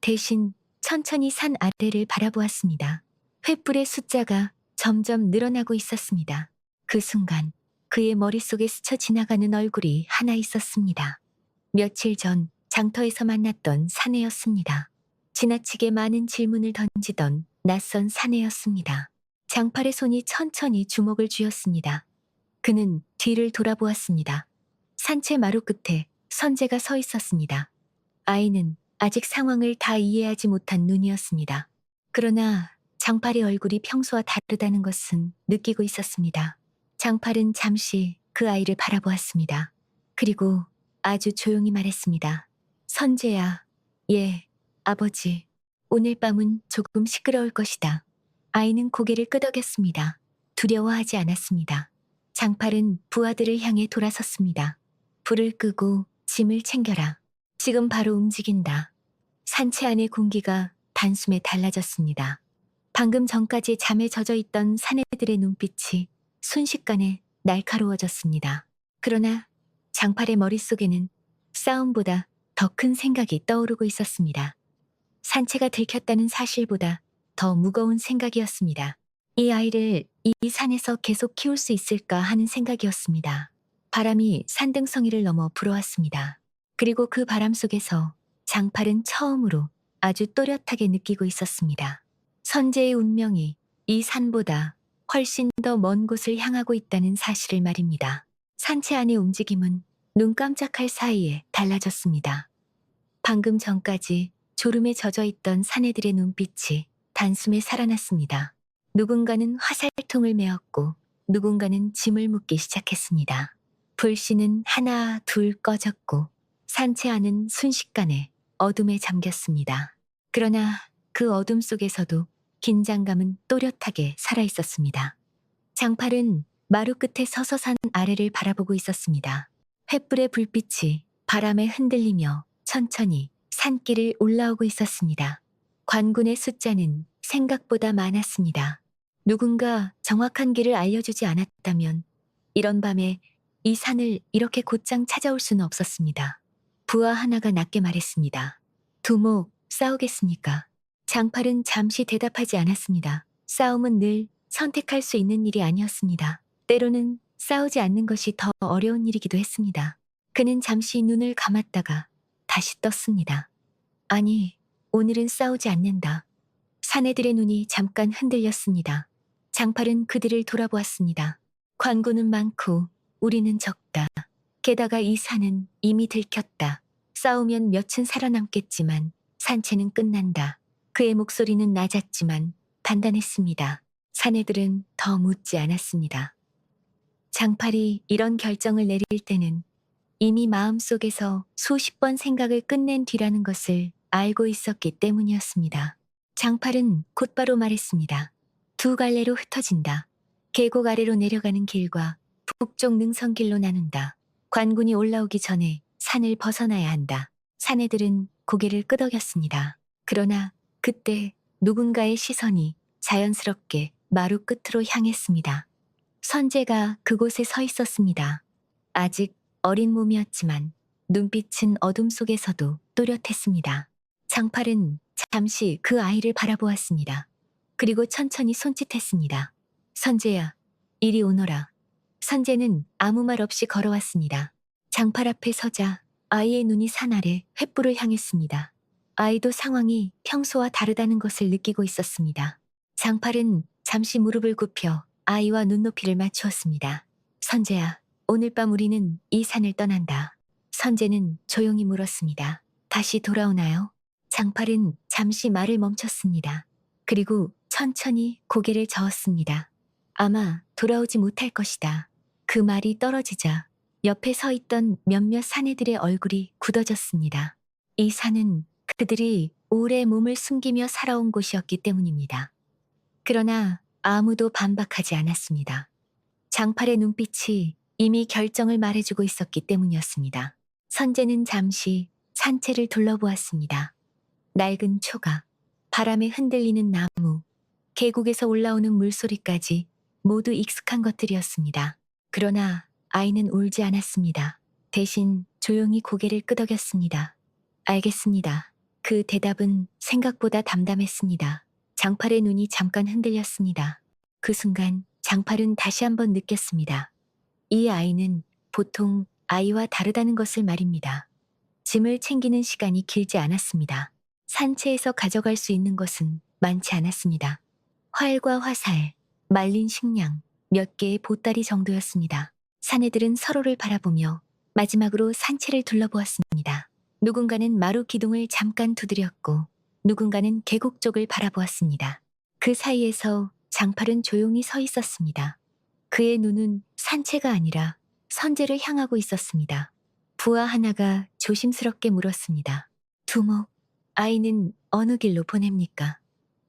대신 천천히 산 아래를 바라보았습니다. 횃불의 숫자가 점점 늘어나고 있었습니다. 그 순간 그의 머릿속에 스쳐 지나가는 얼굴이 하나 있었습니다. 며칠 전 장터에서 만났던 사내였습니다. 지나치게 많은 질문을 던지던 낯선 사내였습니다. 장팔의 손이 천천히 주먹을 쥐었습니다. 그는 뒤를 돌아보았습니다. 산채 마루 끝에 선재가 서 있었습니다. 아이는 아직 상황을 다 이해하지 못한 눈이었습니다. 그러나 장팔의 얼굴이 평소와 다르다는 것은 느끼고 있었습니다. 장팔은 잠시 그 아이를 바라보았습니다. 그리고 아주 조용히 말했습니다. 선재야, 예, 아버지. 오늘 밤은 조금 시끄러울 것이다. 아이는 고개를 끄덕였습니다. 두려워하지 않았습니다. 장팔은 부하들을 향해 돌아섰습니다. 불을 끄고 짐을 챙겨라. 지금 바로 움직인다. 산채 안의 공기가 단숨에 달라졌습니다. 방금 전까지 잠에 젖어 있던 사내들의 눈빛이 순식간에 날카로워졌습니다. 그러나 장팔의 머릿속에는 싸움보다 더 큰 생각이 떠오르고 있었습니다. 산채가 들켰다는 사실보다 더 무거운 생각이었습니다. 이 아이를 이 산에서 계속 키울 수 있을까 하는 생각이었습니다. 바람이 산등성이를 넘어 불어왔습니다. 그리고 그 바람 속에서 장팔은 처음으로 아주 또렷하게 느끼고 있었습니다. 선재의 운명이 이 산보다 훨씬 더 먼 곳을 향하고 있다는 사실을 말입니다. 산채 안의 움직임은 눈 깜짝할 사이에 달라졌습니다. 방금 전까지 졸음에 젖어 있던 사내들의 눈빛이 단숨에 살아났습니다. 누군가는 화살통을 메었고 누군가는 짐을 묻기 시작했습니다. 불씨는 하나 둘 꺼졌고 산채 안은 순식간에 어둠에 잠겼습니다. 그러나 그 어둠 속에서도 긴장감은 또렷하게 살아있었습니다. 장팔은 마루 끝에 서서 산 아래를 바라보고 있었습니다. 횃불의 불빛이 바람에 흔들리며 천천히 산길을 올라오고 있었습니다. 관군의 숫자는 생각보다 많았습니다. 누군가 정확한 길을 알려주지 않았다면 이런 밤에 이 산을 이렇게 곧장 찾아올 수는 없었습니다. 부하 하나가 낮게 말했습니다. 두목, 싸우겠습니까? 장팔은 잠시 대답하지 않았습니다. 싸움은 늘 선택할 수 있는 일이 아니었습니다. 때로는 싸우지 않는 것이 더 어려운 일이기도 했습니다. 그는 잠시 눈을 감았다가 다시 떴습니다. 아니, 오늘은 싸우지 않는다. 사내들의 눈이 잠깐 흔들렸습니다. 장팔은 그들을 돌아보았습니다. 관군은 많고 우리는 적다. 게다가 이 산은 이미 들켰다. 싸우면 몇은 살아남겠지만 산채는 끝난다. 그의 목소리는 낮았지만 단단했습니다. 사내들은 더 묻지 않았습니다. 장팔이 이런 결정을 내릴 때는 이미 마음속에서 수십 번 생각을 끝낸 뒤라는 것을 알고 있었기 때문이었습니다. 장팔은 곧바로 말했습니다. 두 갈래로 흩어진다. 계곡 아래로 내려가는 길과 북쪽 능선길로 나눈다. 관군이 올라오기 전에 산을 벗어나야 한다. 사내들은 고개를 끄덕였습니다. 그러나 그때 누군가의 시선이 자연스럽게 마루 끝으로 향했습니다. 선재가 그곳에 서 있었습니다. 아직 어린 몸이었지만 눈빛은 어둠 속에서도 또렷했습니다. 장팔은 잠시 그 아이를 바라보았습니다. 그리고 천천히 손짓했습니다. 선재야, 이리 오너라. 선재는 아무 말 없이 걸어왔습니다. 장팔 앞에 서자 아이의 눈이 산 아래 횃불을 향했습니다. 아이도 상황이 평소와 다르다는 것을 느끼고 있었습니다. 장팔은 잠시 무릎을 굽혀 아이와 눈높이를 맞추었습니다. 선재야, 오늘 밤 우리는 이 산을 떠난다. 선재는 조용히 물었습니다. 다시 돌아오나요? 장팔은 잠시 말을 멈췄습니다. 그리고 천천히 고개를 저었습니다. 아마 돌아오지 못할 것이다. 그 말이 떨어지자 옆에 서 있던 몇몇 사내들의 얼굴이 굳어졌습니다. 이 산은 그들이 오래 몸을 숨기며 살아온 곳이었기 때문입니다. 그러나 아무도 반박하지 않았습니다. 장팔의 눈빛이 이미 결정을 말해주고 있었기 때문이었습니다. 선재는 잠시 산채를 둘러보았습니다. 낡은 초가, 바람에 흔들리는 나무, 계곡에서 올라오는 물소리까지 모두 익숙한 것들이었습니다. 그러나 아이는 울지 않았습니다. 대신 조용히 고개를 끄덕였습니다. 알겠습니다. 그 대답은 생각보다 담담했습니다. 장팔의 눈이 잠깐 흔들렸습니다. 그 순간 장팔은 다시 한번 느꼈습니다. 이 아이는 보통 아이와 다르다는 것을 말입니다. 짐을 챙기는 시간이 길지 않았습니다. 산채에서 가져갈 수 있는 것은 많지 않았습니다. 활과 화살, 말린 식량, 몇 개의 보따리 정도였습니다. 사내들은 서로를 바라보며 마지막으로 산채를 둘러보았습니다. 누군가는 마루 기둥을 잠깐 두드렸고 누군가는 계곡 쪽을 바라보았습니다. 그 사이에서 장팔은 조용히 서 있었습니다. 그의 눈은 산채가 아니라 선재를 향하고 있었습니다. 부하 하나가 조심스럽게 물었습니다. 두목, 아이는 어느 길로 보냅니까?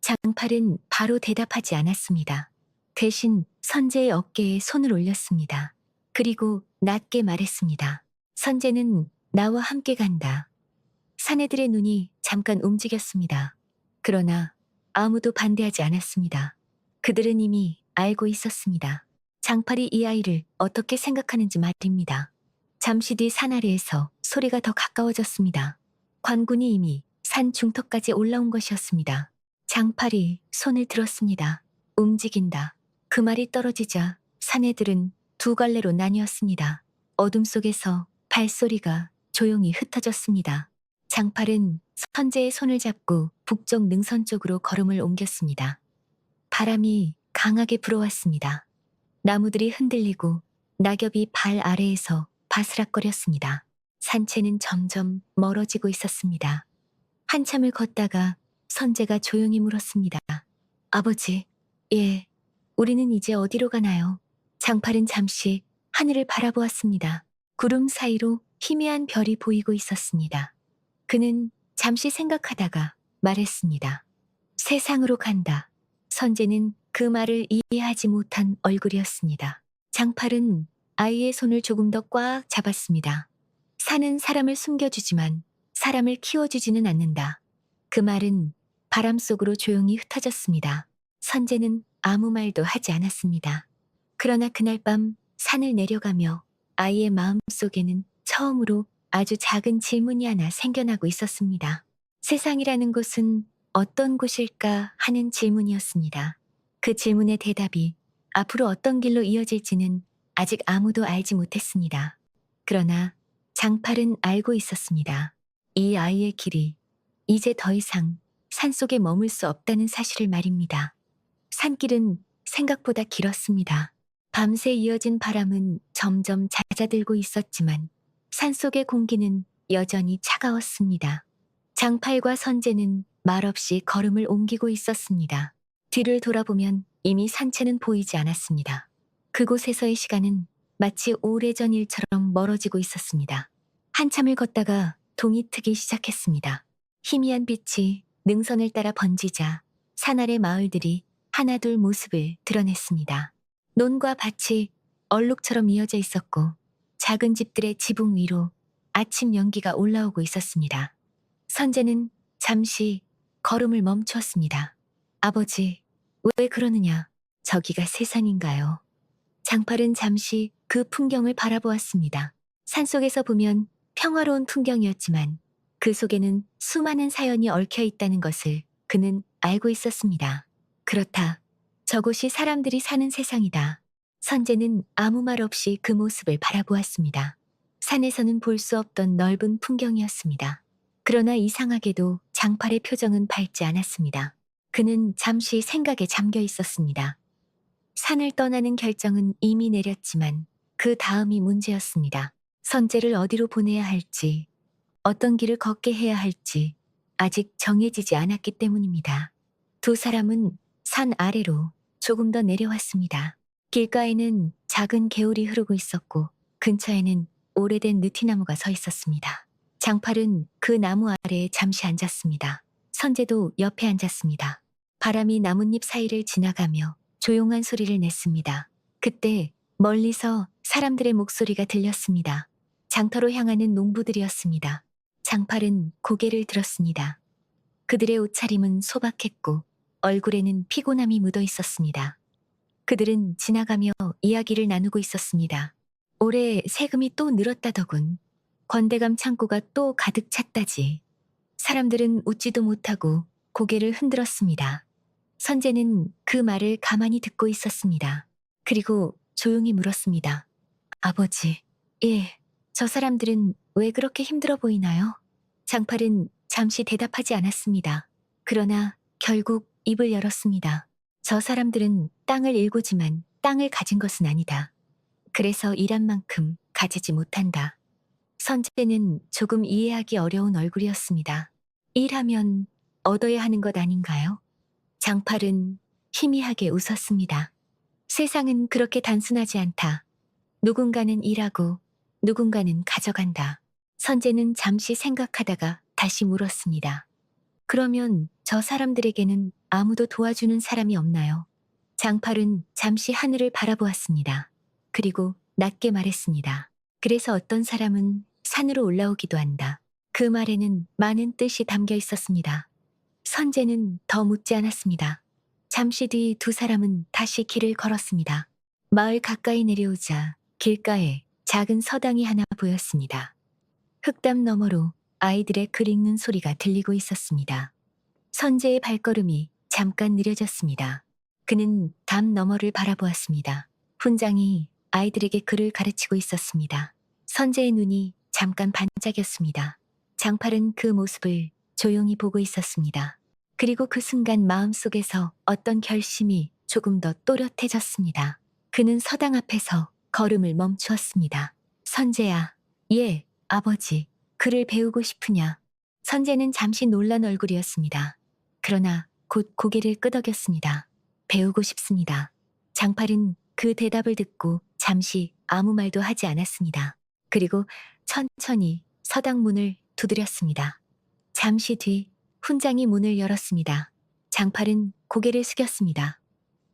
장팔은 바로 대답하지 않았습니다. 대신 선재의 어깨에 손을 올렸습니다. 그리고 낮게 말했습니다. 선재는 나와 함께 간다. 사내들의 눈이 잠깐 움직였습니다. 그러나 아무도 반대하지 않았습니다. 그들은 이미 알고 있었습니다. 장팔이 이 아이를 어떻게 생각하는지 말입니다. 잠시 뒤 산 아래에서 소리가 더 가까워졌습니다. 관군이 이미 산 중턱까지 올라온 것이었습니다. 장팔이 손을 들었습니다. 움직인다. 그 말이 떨어지자 사내들은 두 갈래로 나뉘었습니다. 어둠 속에서 발소리가 조용히 흩어졌습니다. 장팔은 선재의 손을 잡고 북쪽 능선 쪽으로 걸음을 옮겼습니다. 바람이 강하게 불어왔습니다. 나무들이 흔들리고 낙엽이 발 아래에서 바스락거렸습니다. 산채는 점점 멀어지고 있었습니다. 한참을 걷다가 선재가 조용히 물었습니다. 아버지, 예, 우리는 이제 어디로 가나요? 장팔은 잠시 하늘을 바라보았습니다. 구름 사이로 희미한 별이 보이고 있었습니다. 그는 잠시 생각하다가 말했습니다. 세상으로 간다. 선재는 그 말을 이해하지 못한 얼굴이었습니다. 장팔은 아이의 손을 조금 더 꽉 잡았습니다. 산은 사람을 숨겨주지만 사람을 키워주지는 않는다. 그 말은 바람 속으로 조용히 흩어졌습니다. 선재는 아무 말도 하지 않았습니다. 그러나 그날 밤 산을 내려가며 아이의 마음 속에는 처음으로 아주 작은 질문이 하나 생겨나고 있었습니다. 세상이라는 곳은 어떤 곳일까 하는 질문이었습니다. 그 질문의 대답이 앞으로 어떤 길로 이어질지는 아직 아무도 알지 못했습니다. 그러나 장팔은 알고 있었습니다. 이 아이의 길이 이제 더 이상 산속에 머물 수 없다는 사실을 말입니다. 산길은 생각보다 길었습니다. 밤새 이어진 바람은 점점 잦아들고 있었지만 산속의 공기는 여전히 차가웠습니다. 장팔과 선재는 말없이 걸음을 옮기고 있었습니다. 뒤를 돌아보면 이미 산채는 보이지 않았습니다. 그곳에서의 시간은 마치 오래전 일처럼 멀어지고 있었습니다. 한참을 걷다가 동이 트기 시작했습니다. 희미한 빛이 능선을 따라 번지자 산 아래 마을들이 하나둘 모습을 드러냈습니다. 논과 밭이 얼룩처럼 이어져 있었고 작은 집들의 지붕 위로 아침 연기가 올라오고 있었습니다. 선재는 잠시 걸음을 멈추었습니다. 아버지, 왜 그러느냐? 저기가 세상인가요? 장팔은 잠시 그 풍경을 바라보았습니다. 산속에서 보면 평화로운 풍경이었지만 그 속에는 수많은 사연이 얽혀 있다는 것을 그는 알고 있었습니다. 그렇다. 저곳이 사람들이 사는 세상이다. 선재는 아무 말 없이 그 모습을 바라보았습니다. 산에서는 볼 수 없던 넓은 풍경이었습니다. 그러나 이상하게도 장팔의 표정은 밝지 않았습니다. 그는 잠시 생각에 잠겨 있었습니다. 산을 떠나는 결정은 이미 내렸지만 그 다음이 문제였습니다. 선재를 어디로 보내야 할지, 어떤 길을 걷게 해야 할지 아직 정해지지 않았기 때문입니다. 두 사람은 산 아래로 조금 더 내려왔습니다. 길가에는 작은 개울이 흐르고 있었고 근처에는 오래된 느티나무가 서 있었습니다. 장팔은 그 나무 아래에 잠시 앉았습니다. 선재도 옆에 앉았습니다. 바람이 나뭇잎 사이를 지나가며 조용한 소리를 냈습니다. 그때 멀리서 사람들의 목소리가 들렸습니다. 장터로 향하는 농부들이었습니다. 장팔은 고개를 들었습니다. 그들의 옷차림은 소박했고 얼굴에는 피곤함이 묻어 있었습니다. 그들은 지나가며 이야기를 나누고 있었습니다. 올해 세금이 또 늘었다더군. 건대감 창고가 또 가득 찼다지. 사람들은 웃지도 못하고 고개를 흔들었습니다. 선재는 그 말을 가만히 듣고 있었습니다. 그리고 조용히 물었습니다. 아버지, 예, 저 사람들은 왜 그렇게 힘들어 보이나요? 장팔은 잠시 대답하지 않았습니다. 그러나 결국 입을 열었습니다. 저 사람들은 땅을 일구지만 땅을 가진 것은 아니다. 그래서 일한 만큼 가지지 못한다. 선재는 조금 이해하기 어려운 얼굴이었습니다. 일하면 얻어야 하는 것 아닌가요? 장팔은 희미하게 웃었습니다. 세상은 그렇게 단순하지 않다. 누군가는 일하고 누군가는 가져간다. 선재는 잠시 생각하다가 다시 물었습니다. 그러면 저 사람들에게는 아무도 도와주는 사람이 없나요? 장팔은 잠시 하늘을 바라보았습니다. 그리고 낮게 말했습니다. 그래서 어떤 사람은 산으로 올라오기도 한다. 그 말에는 많은 뜻이 담겨 있었습니다. 선재는 더 묻지 않았습니다. 잠시 뒤 두 사람은 다시 길을 걸었습니다. 마을 가까이 내려오자 길가에 작은 서당이 하나 보였습니다. 흙담 너머로 아이들의 글 읽는 소리가 들리고 있었습니다. 선재의 발걸음이 잠깐 느려졌습니다. 그는 담 너머를 바라보았습니다. 훈장이 아이들에게 글을 가르치고 있었습니다. 선재의 눈이 잠깐 반짝였습니다. 장팔은 그 모습을 조용히 보고 있었습니다. 그리고 그 순간 마음속에서 어떤 결심이 조금 더 또렷해졌습니다. 그는 서당 앞에서 걸음을 멈추었습니다. 선재야, 예, 아버지, 글을 배우고 싶으냐? 선재는 잠시 놀란 얼굴이었습니다. 그러나 곧 고개를 끄덕였습니다. 배우고 싶습니다. 장팔은 그 대답을 듣고 잠시 아무 말도 하지 않았습니다. 그리고 천천히 서당 문을 두드렸습니다. 잠시 뒤 훈장이 문을 열었습니다. 장팔은 고개를 숙였습니다.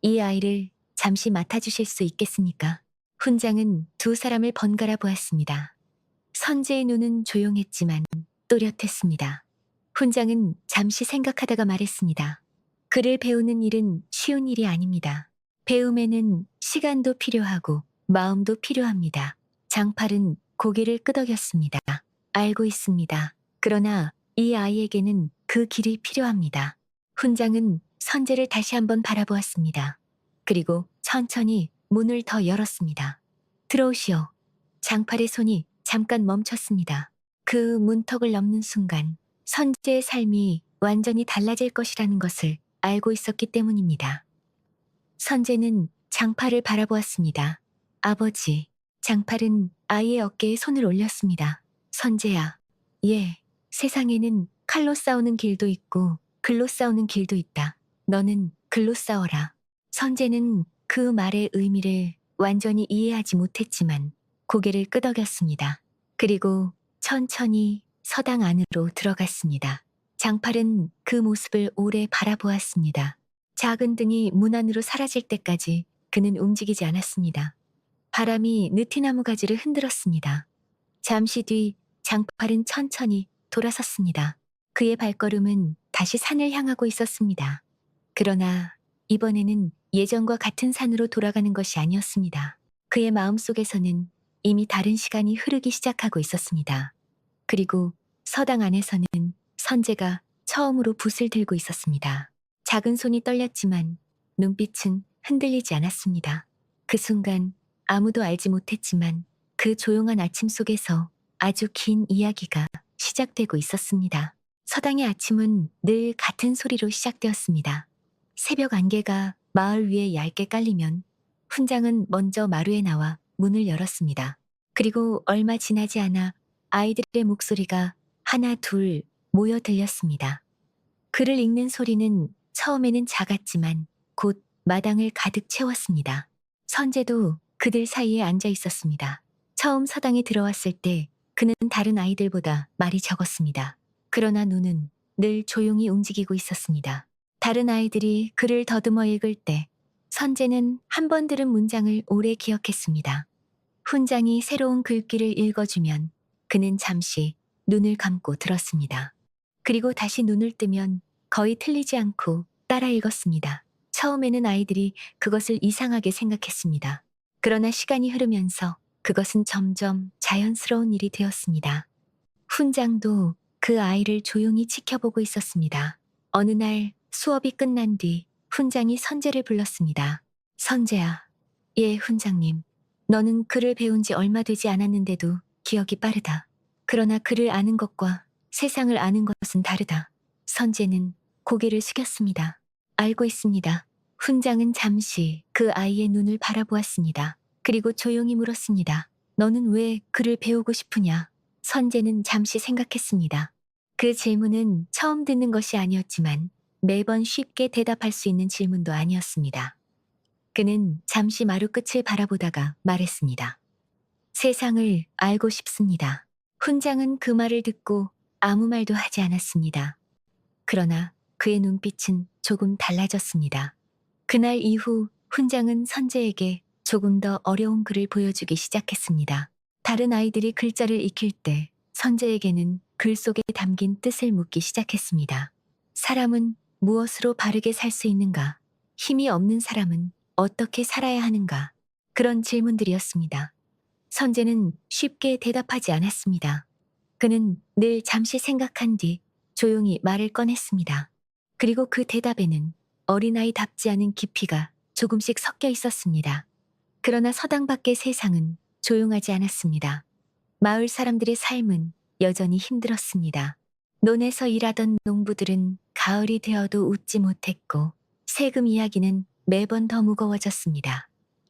이 아이를 잠시 맡아주실 수 있겠습니까? 훈장은 두 사람을 번갈아 보았습니다. 선재의 눈은 조용했지만 또렷했습니다. 훈장은 잠시 생각하다가 말했습니다. 글을 배우는 일은 쉬운 일이 아닙니다. 배움에는 시간도 필요하고 마음도 필요합니다. 장팔은 고개를 끄덕였습니다. 알고 있습니다. 그러나 이 아이에게는 그 길이 필요합니다. 훈장은 선재를 다시 한번 바라보았습니다. 그리고 천천히 문을 더 열었습니다. 들어오시오. 장팔의 손이 잠깐 멈췄습니다. 그 문턱을 넘는 순간 선재의 삶이 완전히 달라질 것이라는 것을 알고 있었기 때문입니다. 선재는 장팔을 바라보았습니다. 아버지, 장팔은 아이의 어깨에 손을 올렸습니다. 선재야, 예, 세상에는 칼로 싸우는 길도 있고 글로 싸우는 길도 있다. 너는 글로 싸워라. 선재는 그 말의 의미를 완전히 이해하지 못했지만 고개를 끄덕였습니다. 그리고 천천히 서당 안으로 들어갔습니다. 장팔은 그 모습을 오래 바라보았습니다. 작은 등이 문 안으로 사라질 때까지 그는 움직이지 않았습니다. 바람이 느티나무 가지를 흔들었습니다. 잠시 뒤 장팔은 천천히 돌아섰습니다. 그의 발걸음은 다시 산을 향하고 있었습니다. 그러나 이번에는 예전과 같은 산으로 돌아가는 것이 아니었습니다. 그의 마음속에서는 이미 다른 시간이 흐르기 시작하고 있었습니다. 그리고 서당 안에서는 선재가 처음으로 붓을 들고 있었습니다. 작은 손이 떨렸지만 눈빛은 흔들리지 않았습니다. 그 순간 아무도 알지 못했지만 그 조용한 아침 속에서 아주 긴 이야기가 시작되고 있었습니다. 서당의 아침은 늘 같은 소리로 시작되었습니다. 새벽 안개가 마을 위에 얇게 깔리면 훈장은 먼저 마루에 나와 문을 열었습니다. 그리고 얼마 지나지 않아 아이들의 목소리가 하나 둘 모여 들렸습니다. 글을 읽는 소리는 처음에는 작았지만 곧 마당을 가득 채웠습니다. 선재도 그들 사이에 앉아 있었습니다. 처음 서당에 들어왔을 때 그는 다른 아이들보다 말이 적었습니다. 그러나 눈은 늘 조용히 움직이고 있었습니다. 다른 아이들이 글을 더듬어 읽을 때 선재는 한 번 들은 문장을 오래 기억했습니다. 훈장이 새로운 글귀를 읽어주면 그는 잠시 눈을 감고 들었습니다. 그리고 다시 눈을 뜨면 거의 틀리지 않고 따라 읽었습니다. 처음에는 아이들이 그것을 이상하게 생각했습니다. 그러나 시간이 흐르면서 그것은 점점 자연스러운 일이 되었습니다. 훈장도 그 아이를 조용히 지켜보고 있었습니다. 어느 날 수업이 끝난 뒤 훈장이 선재를 불렀습니다. 선재야. 예, 훈장님. 너는 글을 배운 지 얼마 되지 않았는데도 기억이 빠르다. 그러나 글을 아는 것과 세상을 아는 것은 다르다. 선재는 고개를 숙였습니다. 알고 있습니다. 훈장은 잠시 그 아이의 눈을 바라보았습니다. 그리고 조용히 물었습니다. 너는 왜 글을 배우고 싶으냐? 선재는 잠시 생각했습니다. 그 질문은 처음 듣는 것이 아니었지만 매번 쉽게 대답할 수 있는 질문도 아니었습니다. 그는 잠시 마루 끝을 바라보다가 말했습니다. 세상을 알고 싶습니다. 훈장은 그 말을 듣고 아무 말도 하지 않았습니다. 그러나 그의 눈빛은 조금 달라졌습니다. 그날 이후 훈장은 선재에게 조금 더 어려운 글을 보여주기 시작했습니다. 다른 아이들이 글자를 익힐 때 선재에게는 글 속에 담긴 뜻을 묻기 시작했습니다. 사람은 무엇으로 바르게 살 수 있는가? 힘이 없는 사람은 어떻게 살아야 하는가? 그런 질문들이었습니다. 선재는 쉽게 대답하지 않았습니다. 그는 늘 잠시 생각한 뒤 조용히 말을 꺼냈습니다. 그리고 그 대답에는 어린아이답지 않은 깊이가 조금씩 섞여 있었습니다. 그러나 서당 밖의 세상은 조용하지 않았습니다. 마을 사람들의 삶은 여전히 힘들었습니다. 논에서 일하던 농부들은 가을이 되어도 웃지 못했고 세금 이야기는 매번 더 무거워졌습니다.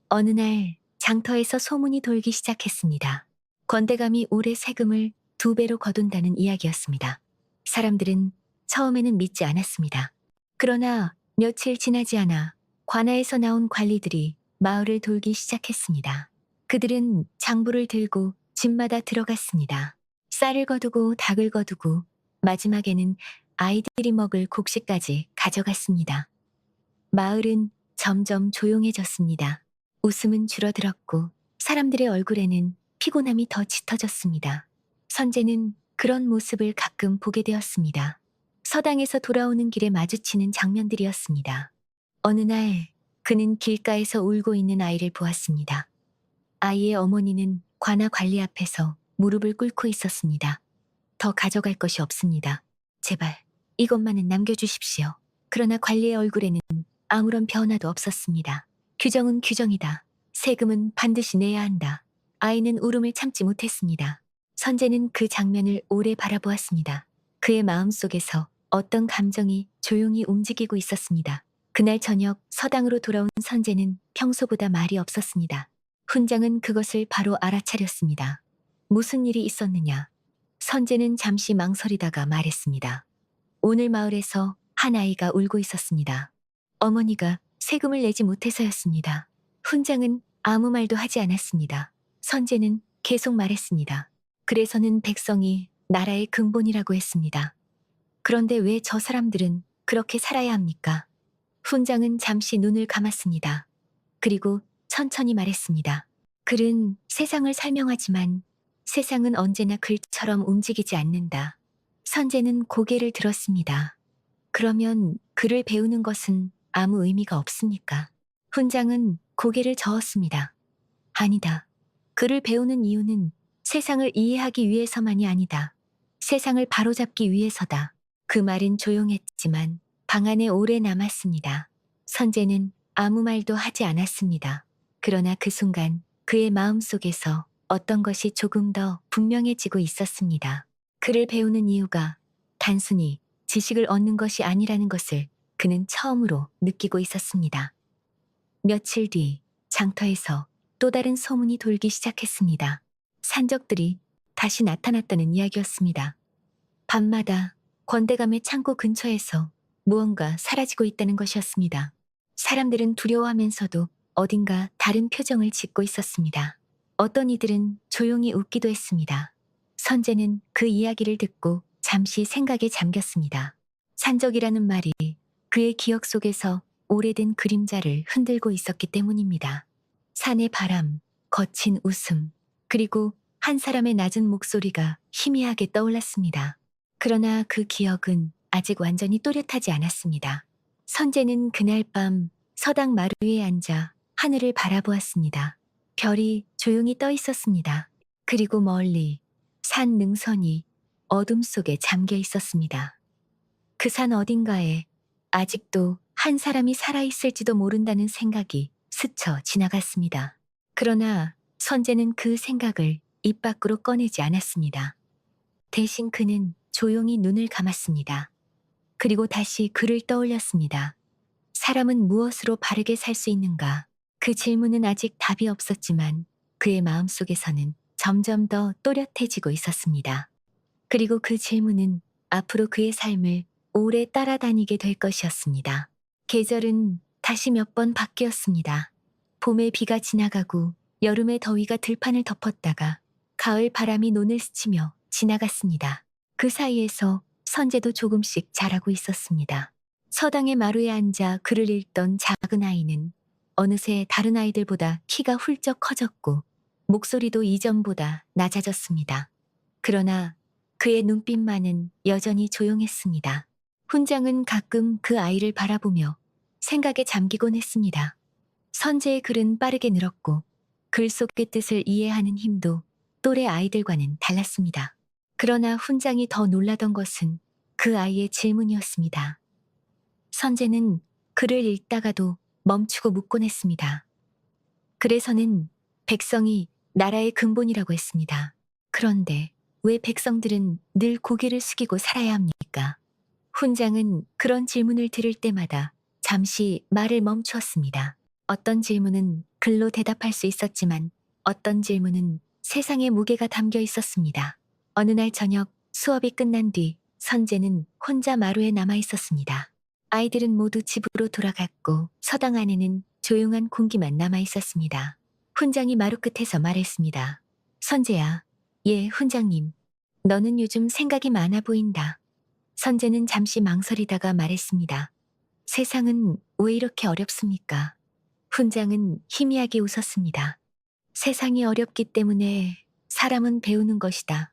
어느 날 장터에서 소문이 돌기 시작했습니다. 권대감이 올해 세금을 2배로 거둔다는 이야기였습니다. 사람들은 처음에는 믿지 않았습니다. 그러나 며칠 지나지 않아 관아에서 나온 관리들이 마을을 돌기 시작했습니다. 그들은 장부를 들고 집마다 들어갔습니다. 쌀을 거두고 닭을 거두고 마지막에는 아이들이 먹을 곡식까지 가져갔습니다. 마을은 점점 조용해졌습니다. 웃음은 줄어들었고 사람들의 얼굴에는 피곤함이 더 짙어졌습니다. 선재는 그런 모습을 가끔 보게 되었습니다. 서당에서 돌아오는 길에 마주치는 장면들이었습니다. 어느 날 그는 길가에서 울고 있는 아이를 보았습니다. 아이의 어머니는 관아 관리 앞에서 무릎을 꿇고 있었습니다. 더 가져갈 것이 없습니다. 제발 이것만은 남겨주십시오. 그러나 관리의 얼굴에는 아무런 변화도 없었습니다. 규정은 규정이다. 세금은 반드시 내야 한다. 아이는 울음을 참지 못했습니다. 선재는 그 장면을 오래 바라보았습니다. 그의 마음속에서 어떤 감정이 조용히 움직이고 있었습니다. 그날 저녁 서당으로 돌아온 선재는 평소보다 말이 없었습니다. 훈장은 그것을 바로 알아차렸습니다. 무슨 일이 있었느냐? 선재는 잠시 망설이다가 말했습니다. 오늘 마을에서 한 아이가 울고 있었습니다. 어머니가 세금을 내지 못해서였습니다. 훈장은 아무 말도 하지 않았습니다. 선재는 계속 말했습니다. 그래서는 백성이 나라의 근본이라고 했습니다. 그런데 왜 저 사람들은 그렇게 살아야 합니까? 훈장은 잠시 눈을 감았습니다. 그리고 천천히 말했습니다. 글은 세상을 설명하지만 세상은 언제나 글처럼 움직이지 않는다. 선재는 고개를 들었습니다. 그러면 글을 배우는 것은 아무 의미가 없습니까? 훈장은 고개를 저었습니다. 아니다. 글을 배우는 이유는 세상을 이해하기 위해서만이 아니다. 세상을 바로잡기 위해서다. 그 말은 조용했지만 방 안에 오래 남았습니다. 선재는 아무 말도 하지 않았습니다. 그러나 그 순간 그의 마음속에서 어떤 것이 조금 더 분명해지고 있었습니다. 글을 배우는 이유가 단순히 지식을 얻는 것이 아니라는 것을 그는 처음으로 느끼고 있었습니다. 며칠 뒤 장터에서 또 다른 소문이 돌기 시작했습니다. 산적들이 다시 나타났다는 이야기였습니다. 밤마다 권대감의 창고 근처에서 무언가 사라지고 있다는 것이었습니다. 사람들은 두려워하면서도 어딘가 다른 표정을 짓고 있었습니다. 어떤 이들은 조용히 웃기도 했습니다. 선재는 그 이야기를 듣고 잠시 생각에 잠겼습니다. 산적이라는 말이 그의 기억 속에서 오래된 그림자를 흔들고 있었기 때문입니다. 산의 바람, 거친 웃음, 그리고 한 사람의 낮은 목소리가 희미하게 떠올랐습니다. 그러나 그 기억은 아직 완전히 또렷하지 않았습니다. 선재는 그날 밤 서당 마루에 앉아 하늘을 바라보았습니다. 별이 조용히 떠 있었습니다. 그리고 멀리 산 능선이 어둠 속에 잠겨 있었습니다. 그 산 어딘가에 아직도 한 사람이 살아있을지도 모른다는 생각이 스쳐 지나갔습니다. 그러나 선재는 그 생각을 입 밖으로 꺼내지 않았습니다. 대신 그는 조용히 눈을 감았습니다. 그리고 다시 글을 떠올렸습니다. 사람은 무엇으로 바르게 살 수 있는가? 그 질문은 아직 답이 없었지만 그의 마음속에서는 점점 더 또렷해지고 있었습니다. 그리고 그 질문은 앞으로 그의 삶을 오래 따라다니게 될 것이었습니다. 계절은 다시 몇 번 바뀌었습니다. 봄의 비가 지나가고 여름의 더위가 들판을 덮었다가 가을 바람이 논을 스치며 지나갔습니다. 그 사이에서 선재도 조금씩 자라고 있었습니다. 서당의 마루에 앉아 글을 읽던 작은 아이는 어느새 다른 아이들보다 키가 훌쩍 커졌고 목소리도 이전보다 낮아졌습니다. 그러나 그의 눈빛만은 여전히 조용했습니다. 훈장은 가끔 그 아이를 바라보며 생각에 잠기곤 했습니다. 선재의 글은 빠르게 늘었고 글 속의 뜻을 이해하는 힘도 또래 아이들과는 달랐습니다. 그러나 훈장이 더 놀라던 것은 그 아이의 질문이었습니다. 선재는 글을 읽다가도 멈추고 묻곤 했습니다. 그래서는 백성이 나라의 근본이라고 했습니다. 그런데 왜 백성들은 늘 고개를 숙이고 살아야 합니까? 훈장은 그런 질문을 들을 때마다 잠시 말을 멈추었습니다. 어떤 질문은 글로 대답할 수 있었지만 어떤 질문은 세상의 무게가 담겨 있었습니다. 어느 날 저녁 수업이 끝난 뒤 선재는 혼자 마루에 남아 있었습니다. 아이들은 모두 집으로 돌아갔고 서당 안에는 조용한 공기만 남아 있었습니다. 훈장이 마루 끝에서 말했습니다. 선재야, 예, 훈장님. 너는 요즘 생각이 많아 보인다. 선재는 잠시 망설이다가 말했습니다. 세상은 왜 이렇게 어렵습니까? 훈장은 희미하게 웃었습니다. 세상이 어렵기 때문에 사람은 배우는 것이다.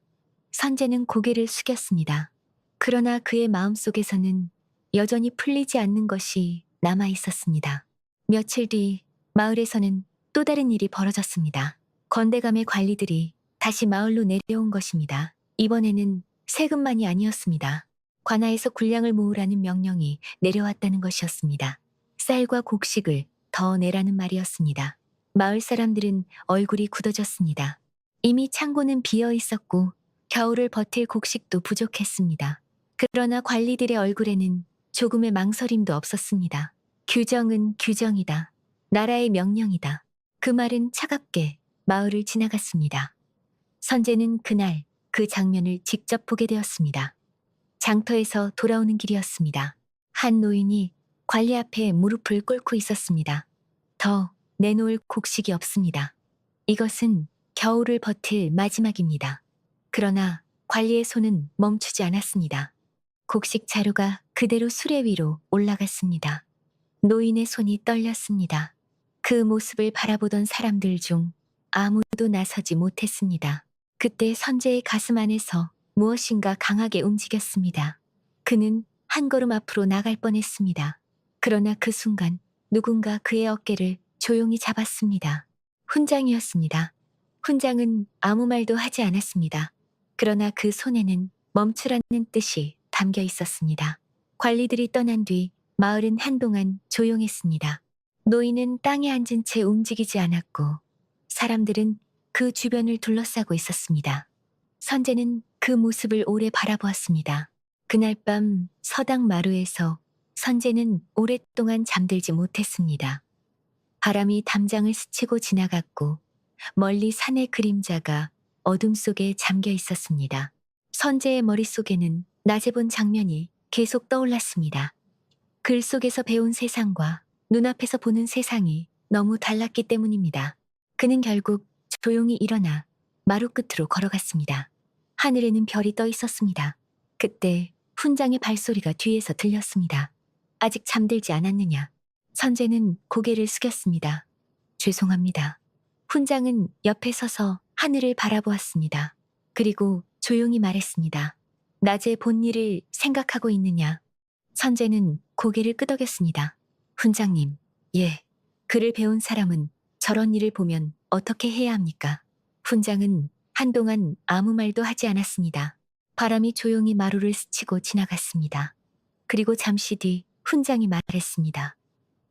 선재는 고개를 숙였습니다. 그러나 그의 마음속에서는 여전히 풀리지 않는 것이 남아 있었습니다. 며칠 뒤 마을에서는 또 다른 일이 벌어졌습니다. 건대감의 관리들이 다시 마을로 내려온 것입니다. 이번에는 세금만이 아니었습니다. 관아에서 군량을 모으라는 명령이 내려왔다는 것이었습니다. 쌀과 곡식을 더 내라는 말이었습니다. 마을 사람들은 얼굴이 굳어졌습니다. 이미 창고는 비어 있었고 겨울을 버틸 곡식도 부족했습니다. 그러나 관리들의 얼굴에는 조금의 망설임도 없었습니다. 규정은 규정이다. 나라의 명령이다. 그 말은 차갑게 마을을 지나갔습니다. 선재는 그날 그 장면을 직접 보게 되었습니다. 장터에서 돌아오는 길이었습니다. 한 노인이 관리 앞에 무릎을 꿇고 있었습니다. 더 내놓을 곡식이 없습니다. 이것은 겨울을 버틸 마지막입니다. 그러나 관리의 손은 멈추지 않았습니다. 곡식 자루가 그대로 수레 위로 올라갔습니다. 노인의 손이 떨렸습니다. 그 모습을 바라보던 사람들 중 아무도 나서지 못했습니다. 그때 선재의 가슴 안에서 무엇인가 강하게 움직였습니다. 그는 한 걸음 앞으로 나갈 뻔했습니다. 그러나 그 순간 누군가 그의 어깨를 조용히 잡았습니다. 훈장이었습니다. 훈장은 아무 말도 하지 않았습니다. 그러나 그 손에는 멈추라는 뜻이 담겨 있었습니다. 관리들이 떠난 뒤 마을은 한동안 조용했습니다. 노인은 땅에 앉은 채 움직이지 않았고 사람들은 그 주변을 둘러싸고 있었습니다. 선재는 그 모습을 오래 바라보았습니다. 그날 밤 서당 마루에서 선재는 오랫동안 잠들지 못했습니다. 바람이 담장을 스치고 지나갔고 멀리 산의 그림자가 어둠 속에 잠겨 있었습니다. 선재의 머릿속에는 낮에 본 장면이 계속 떠올랐습니다. 글 속에서 배운 세상과 눈앞에서 보는 세상이 너무 달랐기 때문입니다. 그는 결국 조용히 일어나 마루 끝으로 걸어갔습니다. 하늘에는 별이 떠 있었습니다. 그때 훈장의 발소리가 뒤에서 들렸습니다. 아직 잠들지 않았느냐? 선재는 고개를 숙였습니다. 죄송합니다. 훈장은 옆에 서서 하늘을 바라보았습니다. 그리고 조용히 말했습니다. 낮에 본 일을 생각하고 있느냐? 선재는 고개를 끄덕였습니다. 훈장님, 예. 글을 배운 사람은 저런 일을 보면 어떻게 해야 합니까? 훈장은 한동안 아무 말도 하지 않았습니다. 바람이 조용히 마루를 스치고 지나갔습니다. 그리고 잠시 뒤 훈장이 말했습니다.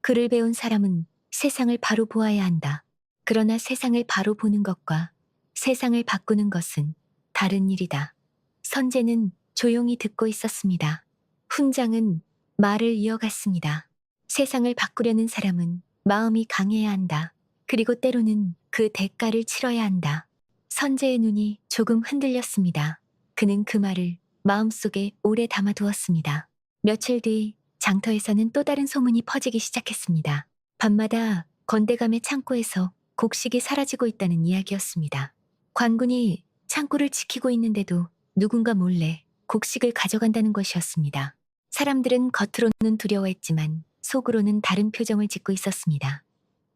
글을 배운 사람은 세상을 바로 보아야 한다. 그러나 세상을 바로 보는 것과 세상을 바꾸는 것은 다른 일이다. 선재는 조용히 듣고 있었습니다. 훈장은 말을 이어갔습니다. 세상을 바꾸려는 사람은 마음이 강해야 한다. 그리고 때로는 그 대가를 치러야 한다. 선재의 눈이 조금 흔들렸습니다. 그는 그 말을 마음속에 오래 담아두었습니다. 며칠 뒤 장터에서는 또 다른 소문이 퍼지기 시작했습니다. 밤마다 건대감의 창고에서 곡식이 사라지고 있다는 이야기였습니다. 관군이 창고를 지키고 있는데도 누군가 몰래 곡식을 가져간다는 것이었습니다. 사람들은 겉으로는 두려워했지만 속으로는 다른 표정을 짓고 있었습니다.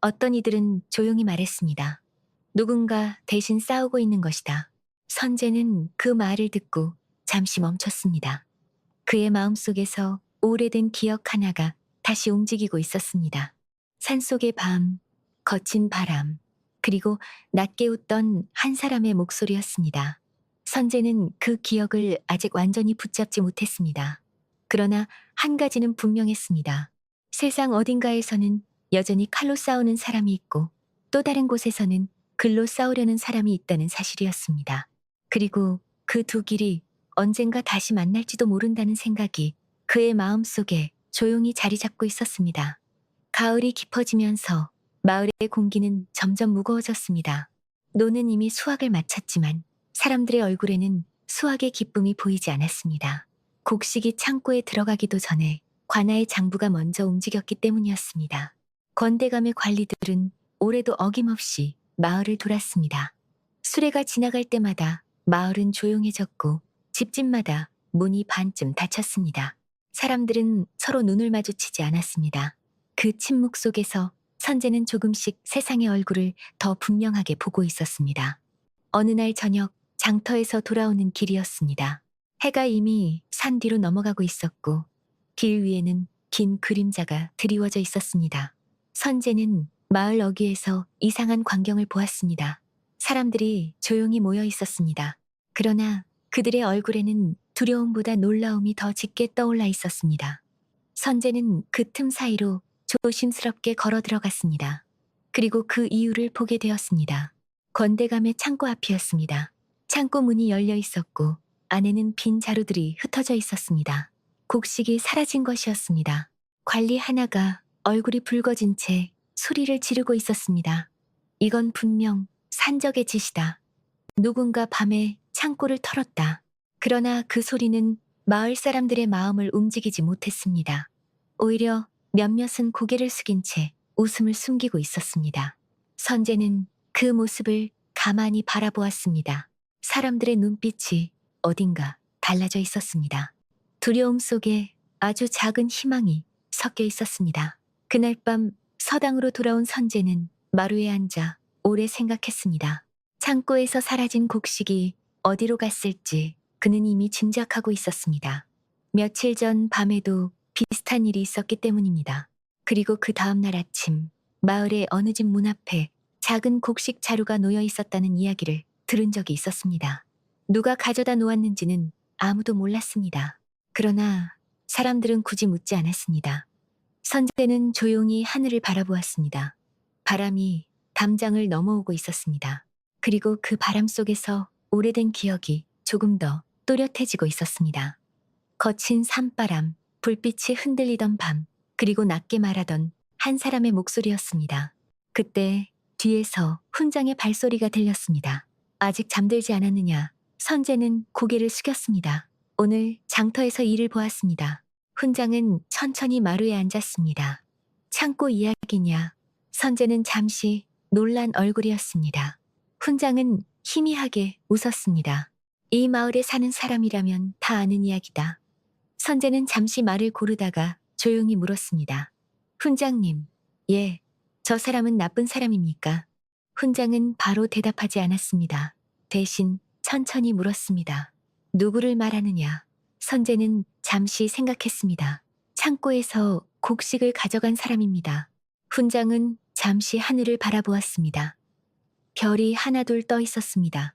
어떤 이들은 조용히 말했습니다. 누군가 대신 싸우고 있는 것이다. 선재는 그 말을 듣고 잠시 멈췄습니다. 그의 마음속에서 오래된 기억 하나가 다시 움직이고 있었습니다. 산속의 밤, 거친 바람, 그리고 낮게 웃던 한 사람의 목소리였습니다. 선재는 그 기억을 아직 완전히 붙잡지 못했습니다. 그러나 한 가지는 분명했습니다. 세상 어딘가에서는 여전히 칼로 싸우는 사람이 있고 또 다른 곳에서는 글로 싸우려는 사람이 있다는 사실이었습니다. 그리고 그 두 길이 언젠가 다시 만날지도 모른다는 생각이 그의 마음속에 조용히 자리 잡고 있었습니다. 가을이 깊어지면서 마을의 공기는 점점 무거워졌습니다. 노는 이미 수확을 마쳤지만 사람들의 얼굴에는 수확의 기쁨이 보이지 않았습니다. 곡식이 창고에 들어가기도 전에 관아의 장부가 먼저 움직였기 때문이었습니다. 건대감의 관리들은 올해도 어김없이 마을을 돌았습니다. 수레가 지나갈 때마다 마을은 조용해졌고 집집마다 문이 반쯤 닫혔습니다. 사람들은 서로 눈을 마주치지 않았습니다. 그 침묵 속에서 선재는 조금씩 세상의 얼굴을 더 분명하게 보고 있었습니다. 어느 날 저녁 장터에서 돌아오는 길이었습니다. 해가 이미 산 뒤로 넘어가고 있었고 길 위에는 긴 그림자가 드리워져 있었습니다. 선재는 마을 어귀에서 이상한 광경을 보았습니다. 사람들이 조용히 모여 있었습니다. 그러나 그들의 얼굴에는 두려움보다 놀라움이 더 짙게 떠올라 있었습니다. 선재는 그 틈 사이로 조심스럽게 걸어 들어갔습니다. 그리고 그 이유를 보게 되었습니다. 건대감의 창고 앞이었습니다. 창고 문이 열려 있었고 안에는 빈 자루들이 흩어져 있었습니다. 곡식이 사라진 것이었습니다. 관리 하나가 얼굴이 붉어진 채 소리를 지르고 있었습니다. 이건 분명 산적의 짓이다. 누군가 밤에 창고를 털었다. 그러나 그 소리는 마을 사람들의 마음을 움직이지 못했습니다. 오히려 몇몇은 고개를 숙인 채 웃음을 숨기고 있었습니다. 선재는 그 모습을 가만히 바라보았습니다. 사람들의 눈빛이 어딘가 달라져 있었습니다. 두려움 속에 아주 작은 희망이 섞여 있었습니다. 그날 밤 서당으로 돌아온 선재는 마루에 앉아 오래 생각했습니다. 창고에서 사라진 곡식이 어디로 갔을지 그는 이미 짐작하고 있었습니다. 며칠 전 밤에도 비슷한 일이 있었기 때문입니다. 그리고 그 다음 날 아침 마을의 어느 집 문 앞에 작은 곡식 자루가 놓여 있었다는 이야기를 들은 적이 있었습니다. 누가 가져다 놓았는지는 아무도 몰랐습니다. 그러나 사람들은 굳이 묻지 않았습니다. 선재는 조용히 하늘을 바라보았습니다. 바람이 담장을 넘어오고 있었습니다. 그리고 그 바람 속에서 오래된 기억이 조금 더 또렷해지고 있었습니다. 거친 산바람, 불빛이 흔들리던 밤, 그리고 낮게 말하던 한 사람의 목소리였습니다. 그때 뒤에서 훈장의 발소리가 들렸습니다. 아직 잠들지 않았느냐? 선재는 고개를 숙였습니다. 오늘 장터에서 일을 보았습니다. 훈장은 천천히 마루에 앉았습니다. 창고 이야기냐? 선재는 잠시 놀란 얼굴이었습니다. 훈장은 희미하게 웃었습니다. 이 마을에 사는 사람이라면 다 아는 이야기다. 선재는 잠시 말을 고르다가 조용히 물었습니다. 훈장님, 예, 저 사람은 나쁜 사람입니까? 훈장은 바로 대답하지 않았습니다. 대신 천천히 물었습니다. 누구를 말하느냐? 선재는 잠시 생각했습니다. 창고에서 곡식을 가져간 사람입니다. 훈장은 잠시 하늘을 바라보았습니다. 별이 하나둘 떠 있었습니다.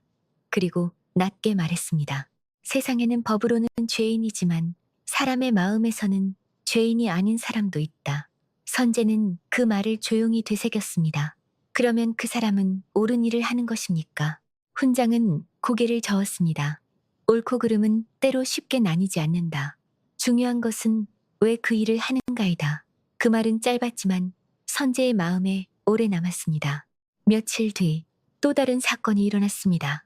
그리고 낮게 말했습니다. 세상에는 법으로는 죄인이지만 사람의 마음에서는 죄인이 아닌 사람도 있다. 선재는 그 말을 조용히 되새겼습니다. 그러면 그 사람은 옳은 일을 하는 것입니까? 훈장은 고개를 저었습니다. 옳고 그름은 때로 쉽게 나뉘지 않는다. 중요한 것은 왜 그 일을 하는가이다. 그 말은 짧았지만 선재의 마음에 오래 남았습니다. 며칠 뒤 또 다른 사건이 일어났습니다.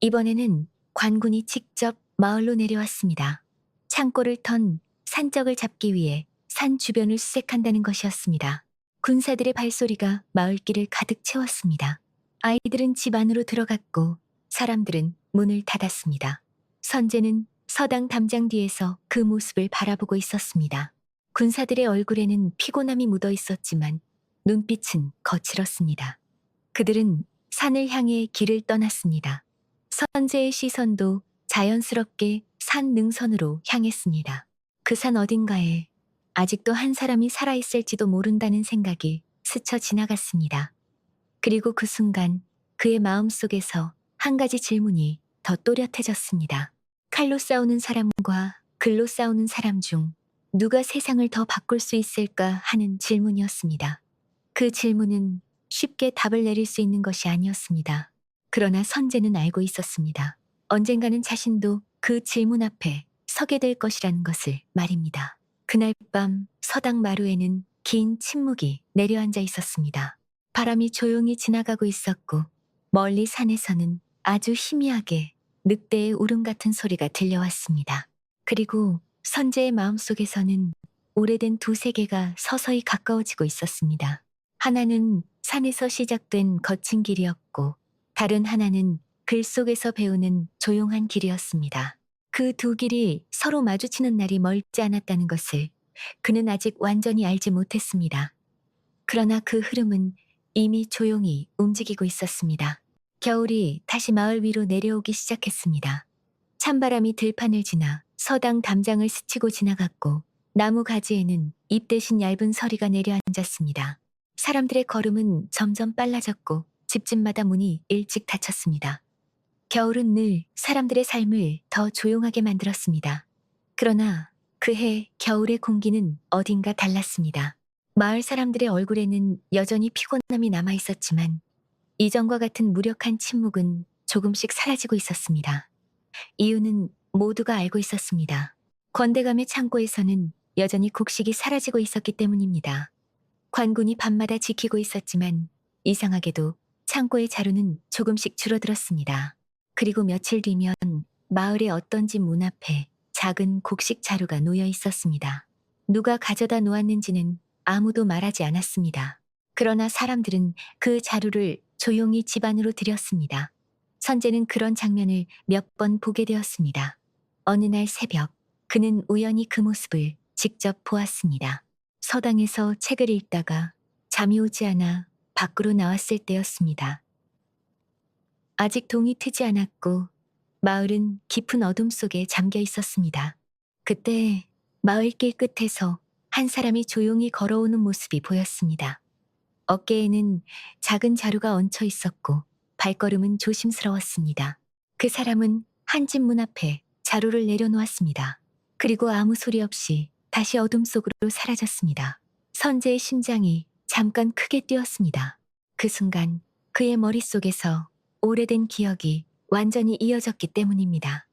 이번에는 관군이 직접 마을로 내려왔습니다. 창고를 턴 산적을 잡기 위해 산 주변을 수색한다는 것이었습니다. 군사들의 발소리가 마을길을 가득 채웠습니다. 아이들은 집 안으로 들어갔고 사람들은 문을 닫았습니다. 선재는 서당 담장 뒤에서 그 모습을 바라보고 있었습니다. 군사들의 얼굴에는 피곤함이 묻어 있었지만 눈빛은 거칠었습니다. 그들은 산을 향해 길을 떠났습니다. 선재의 시선도 자연스럽게 산 능선으로 향했습니다. 그 산 어딘가에 아직도 한 사람이 살아있을지도 모른다는 생각이 스쳐 지나갔습니다. 그리고 그 순간 그의 마음속에서 한 가지 질문이 더 또렷해졌습니다. 칼로 싸우는 사람과 글로 싸우는 사람 중 누가 세상을 더 바꿀 수 있을까 하는 질문이었습니다. 그 질문은 쉽게 답을 내릴 수 있는 것이 아니었습니다. 그러나 선재는 알고 있었습니다. 언젠가는 자신도 그 질문 앞에 서게 될 것이라는 것을 말입니다. 그날 밤 서당 마루에는 긴 침묵이 내려앉아 있었습니다. 바람이 조용히 지나가고 있었고 멀리 산에서는 아주 희미하게 늑대의 울음 같은 소리가 들려왔습니다. 그리고 선재의 마음속에서는 오래된 두 세계가 서서히 가까워지고 있었습니다. 하나는 산에서 시작된 거친 길이었고 다른 하나는 글 속에서 배우는 조용한 길이었습니다. 그 두 길이 서로 마주치는 날이 멀지 않았다는 것을 그는 아직 완전히 알지 못했습니다. 그러나 그 흐름은 이미 조용히 움직이고 있었습니다. 겨울이 다시 마을 위로 내려오기 시작했습니다. 찬바람이 들판을 지나 서당 담장을 스치고 지나갔고 나무 가지에는 잎 대신 얇은 서리가 내려앉았습니다. 사람들의 걸음은 점점 빨라졌고 집집마다 문이 일찍 닫혔습니다. 겨울은 늘 사람들의 삶을 더 조용하게 만들었습니다. 그러나 그해 겨울의 공기는 어딘가 달랐습니다. 마을 사람들의 얼굴에는 여전히 피곤함이 남아 있었지만 이전과 같은 무력한 침묵은 조금씩 사라지고 있었습니다. 이유는 모두가 알고 있었습니다. 권대감의 창고에서는 여전히 곡식이 사라지고 있었기 때문입니다. 관군이 밤마다 지키고 있었지만 이상하게도 창고의 자루는 조금씩 줄어들었습니다. 그리고 며칠 뒤면 마을의 어떤 집 문 앞에 작은 곡식 자루가 놓여 있었습니다. 누가 가져다 놓았는지는 아무도 말하지 않았습니다. 그러나 사람들은 그 자루를 조용히 집 안으로 들였습니다. 선재는 그런 장면을 몇 번 보게 되었습니다. 어느 날 새벽, 그는 우연히 그 모습을 직접 보았습니다. 서당에서 책을 읽다가 잠이 오지 않아 밖으로 나왔을 때였습니다. 아직 동이 트지 않았고 마을은 깊은 어둠 속에 잠겨 있었습니다. 그때 마을길 끝에서 한 사람이 조용히 걸어오는 모습이 보였습니다. 어깨에는 작은 자루가 얹혀 있었고 발걸음은 조심스러웠습니다. 그 사람은 한 집 문 앞에 자루를 내려놓았습니다. 그리고 아무 소리 없이 다시 어둠 속으로 사라졌습니다. 선재의 심장이 잠깐 크게 뛰었습니다. 그 순간 그의 머릿속에서 오래된 기억이 완전히 이어졌기 때문입니다.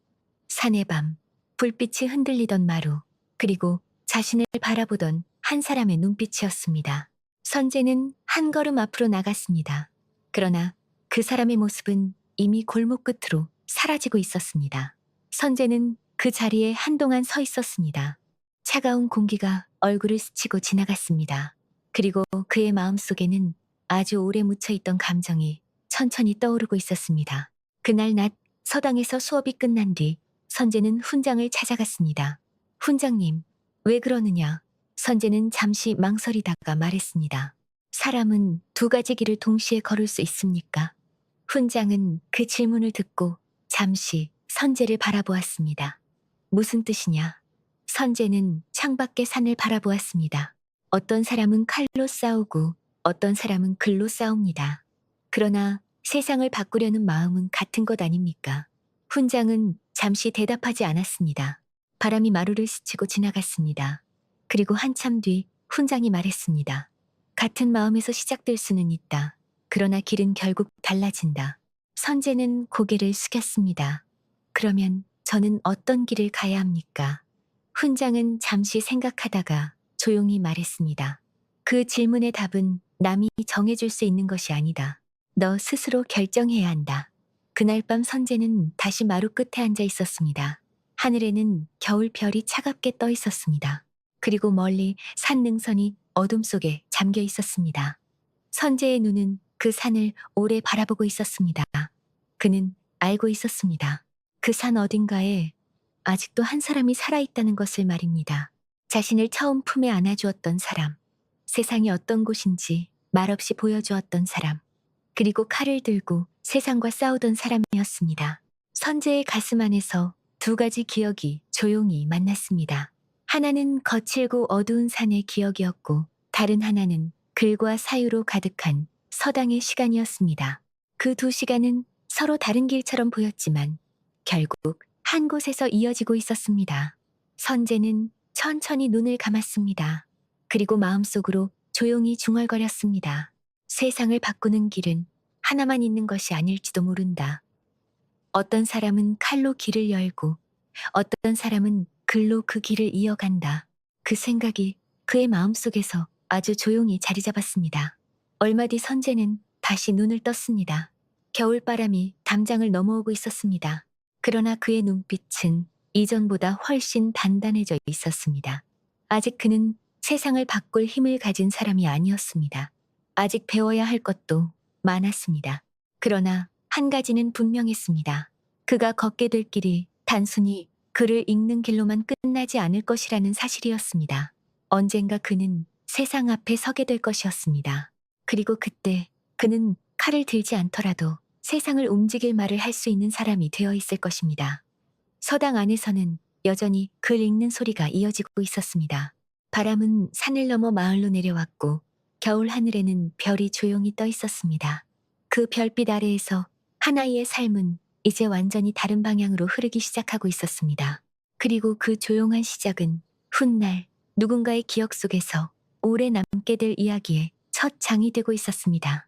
산의 밤, 불빛이 흔들리던 마루, 그리고 자신을 바라보던 한 사람의 눈빛이었습니다. 선재는 한 걸음 앞으로 나갔습니다. 그러나 그 사람의 모습은 이미 골목 끝으로 사라지고 있었습니다. 선재는 그 자리에 한동안 서 있었습니다. 차가운 공기가 얼굴을 스치고 지나갔습니다. 그리고 그의 마음속에는 아주 오래 묻혀있던 감정이 천천히 떠오르고 있었습니다. 그날 낮 서당에서 수업이 끝난 뒤 선재는 훈장을 찾아갔습니다. 훈장님, 왜 그러느냐? 선재는 잠시 망설이다가 말했습니다. 사람은 두 가지 길을 동시에 걸을 수 있습니까? 훈장은 그 질문을 듣고 잠시 선재를 바라보았습니다. 무슨 뜻이냐? 선재는 창밖의 산을 바라보았습니다. 어떤 사람은 칼로 싸우고 어떤 사람은 글로 싸웁니다. 그러나 세상을 바꾸려는 마음은 같은 것 아닙니까? 훈장은 잠시 대답하지 않았습니다. 바람이 마루를 스치고 지나갔습니다. 그리고 한참 뒤 훈장이 말했습니다. 같은 마음에서 시작될 수는 있다. 그러나 길은 결국 달라진다. 선재는 고개를 숙였습니다. 그러면 저는 어떤 길을 가야 합니까? 훈장은 잠시 생각하다가 조용히 말했습니다. 그 질문의 답은 남이 정해줄 수 있는 것이 아니다. 너 스스로 결정해야 한다. 그날 밤 선재는 다시 마루 끝에 앉아 있었습니다. 하늘에는 겨울별이 차갑게 떠 있었습니다. 그리고 멀리 산 능선이 어둠 속에 잠겨 있었습니다. 선재의 눈은 그 산을 오래 바라보고 있었습니다. 그는 알고 있었습니다. 그 산 어딘가에 아직도 한 사람이 살아있다는 것을 말입니다. 자신을 처음 품에 안아주었던 사람, 세상이 어떤 곳인지 말없이 보여주었던 사람, 그리고 칼을 들고 세상과 싸우던 사람이었습니다. 선재의 가슴 안에서 두 가지 기억이 조용히 만났습니다. 하나는 거칠고 어두운 산의 기억이었고 다른 하나는 글과 사유로 가득한 서당의 시간이었습니다. 그 두 시간은 서로 다른 길처럼 보였지만 결국 한 곳에서 이어지고 있었습니다. 선재는 천천히 눈을 감았습니다. 그리고 마음속으로 조용히 중얼거렸습니다. 세상을 바꾸는 길은 하나만 있는 것이 아닐지도 모른다. 어떤 사람은 칼로 길을 열고 어떤 사람은 글로 그 길을 이어간다. 그 생각이 그의 마음속에서 아주 조용히 자리 잡았습니다. 얼마 뒤 선재는 다시 눈을 떴습니다. 겨울바람이 담장을 넘어오고 있었습니다. 그러나 그의 눈빛은 이전보다 훨씬 단단해져 있었습니다. 아직 그는 세상을 바꿀 힘을 가진 사람이 아니었습니다. 아직 배워야 할 것도 많았습니다. 그러나 한 가지는 분명했습니다. 그가 걷게 될 길이 단순히 글을 읽는 길로만 끝나지 않을 것이라는 사실이었습니다. 언젠가 그는 세상 앞에 서게 될 것이었습니다. 그리고 그때 그는 칼을 들지 않더라도 세상을 움직일 말을 할 수 있는 사람이 되어 있을 것입니다. 서당 안에서는 여전히 글 읽는 소리가 이어지고 있었습니다. 바람은 산을 넘어 마을로 내려왔고 겨울 하늘에는 별이 조용히 떠 있었습니다. 그 별빛 아래에서 한 아이의 삶은 이제 완전히 다른 방향으로 흐르기 시작하고 있었습니다. 그리고 그 조용한 시작은 훗날 누군가의 기억 속에서 오래 남게 될 이야기의 첫 장이 되고 있었습니다.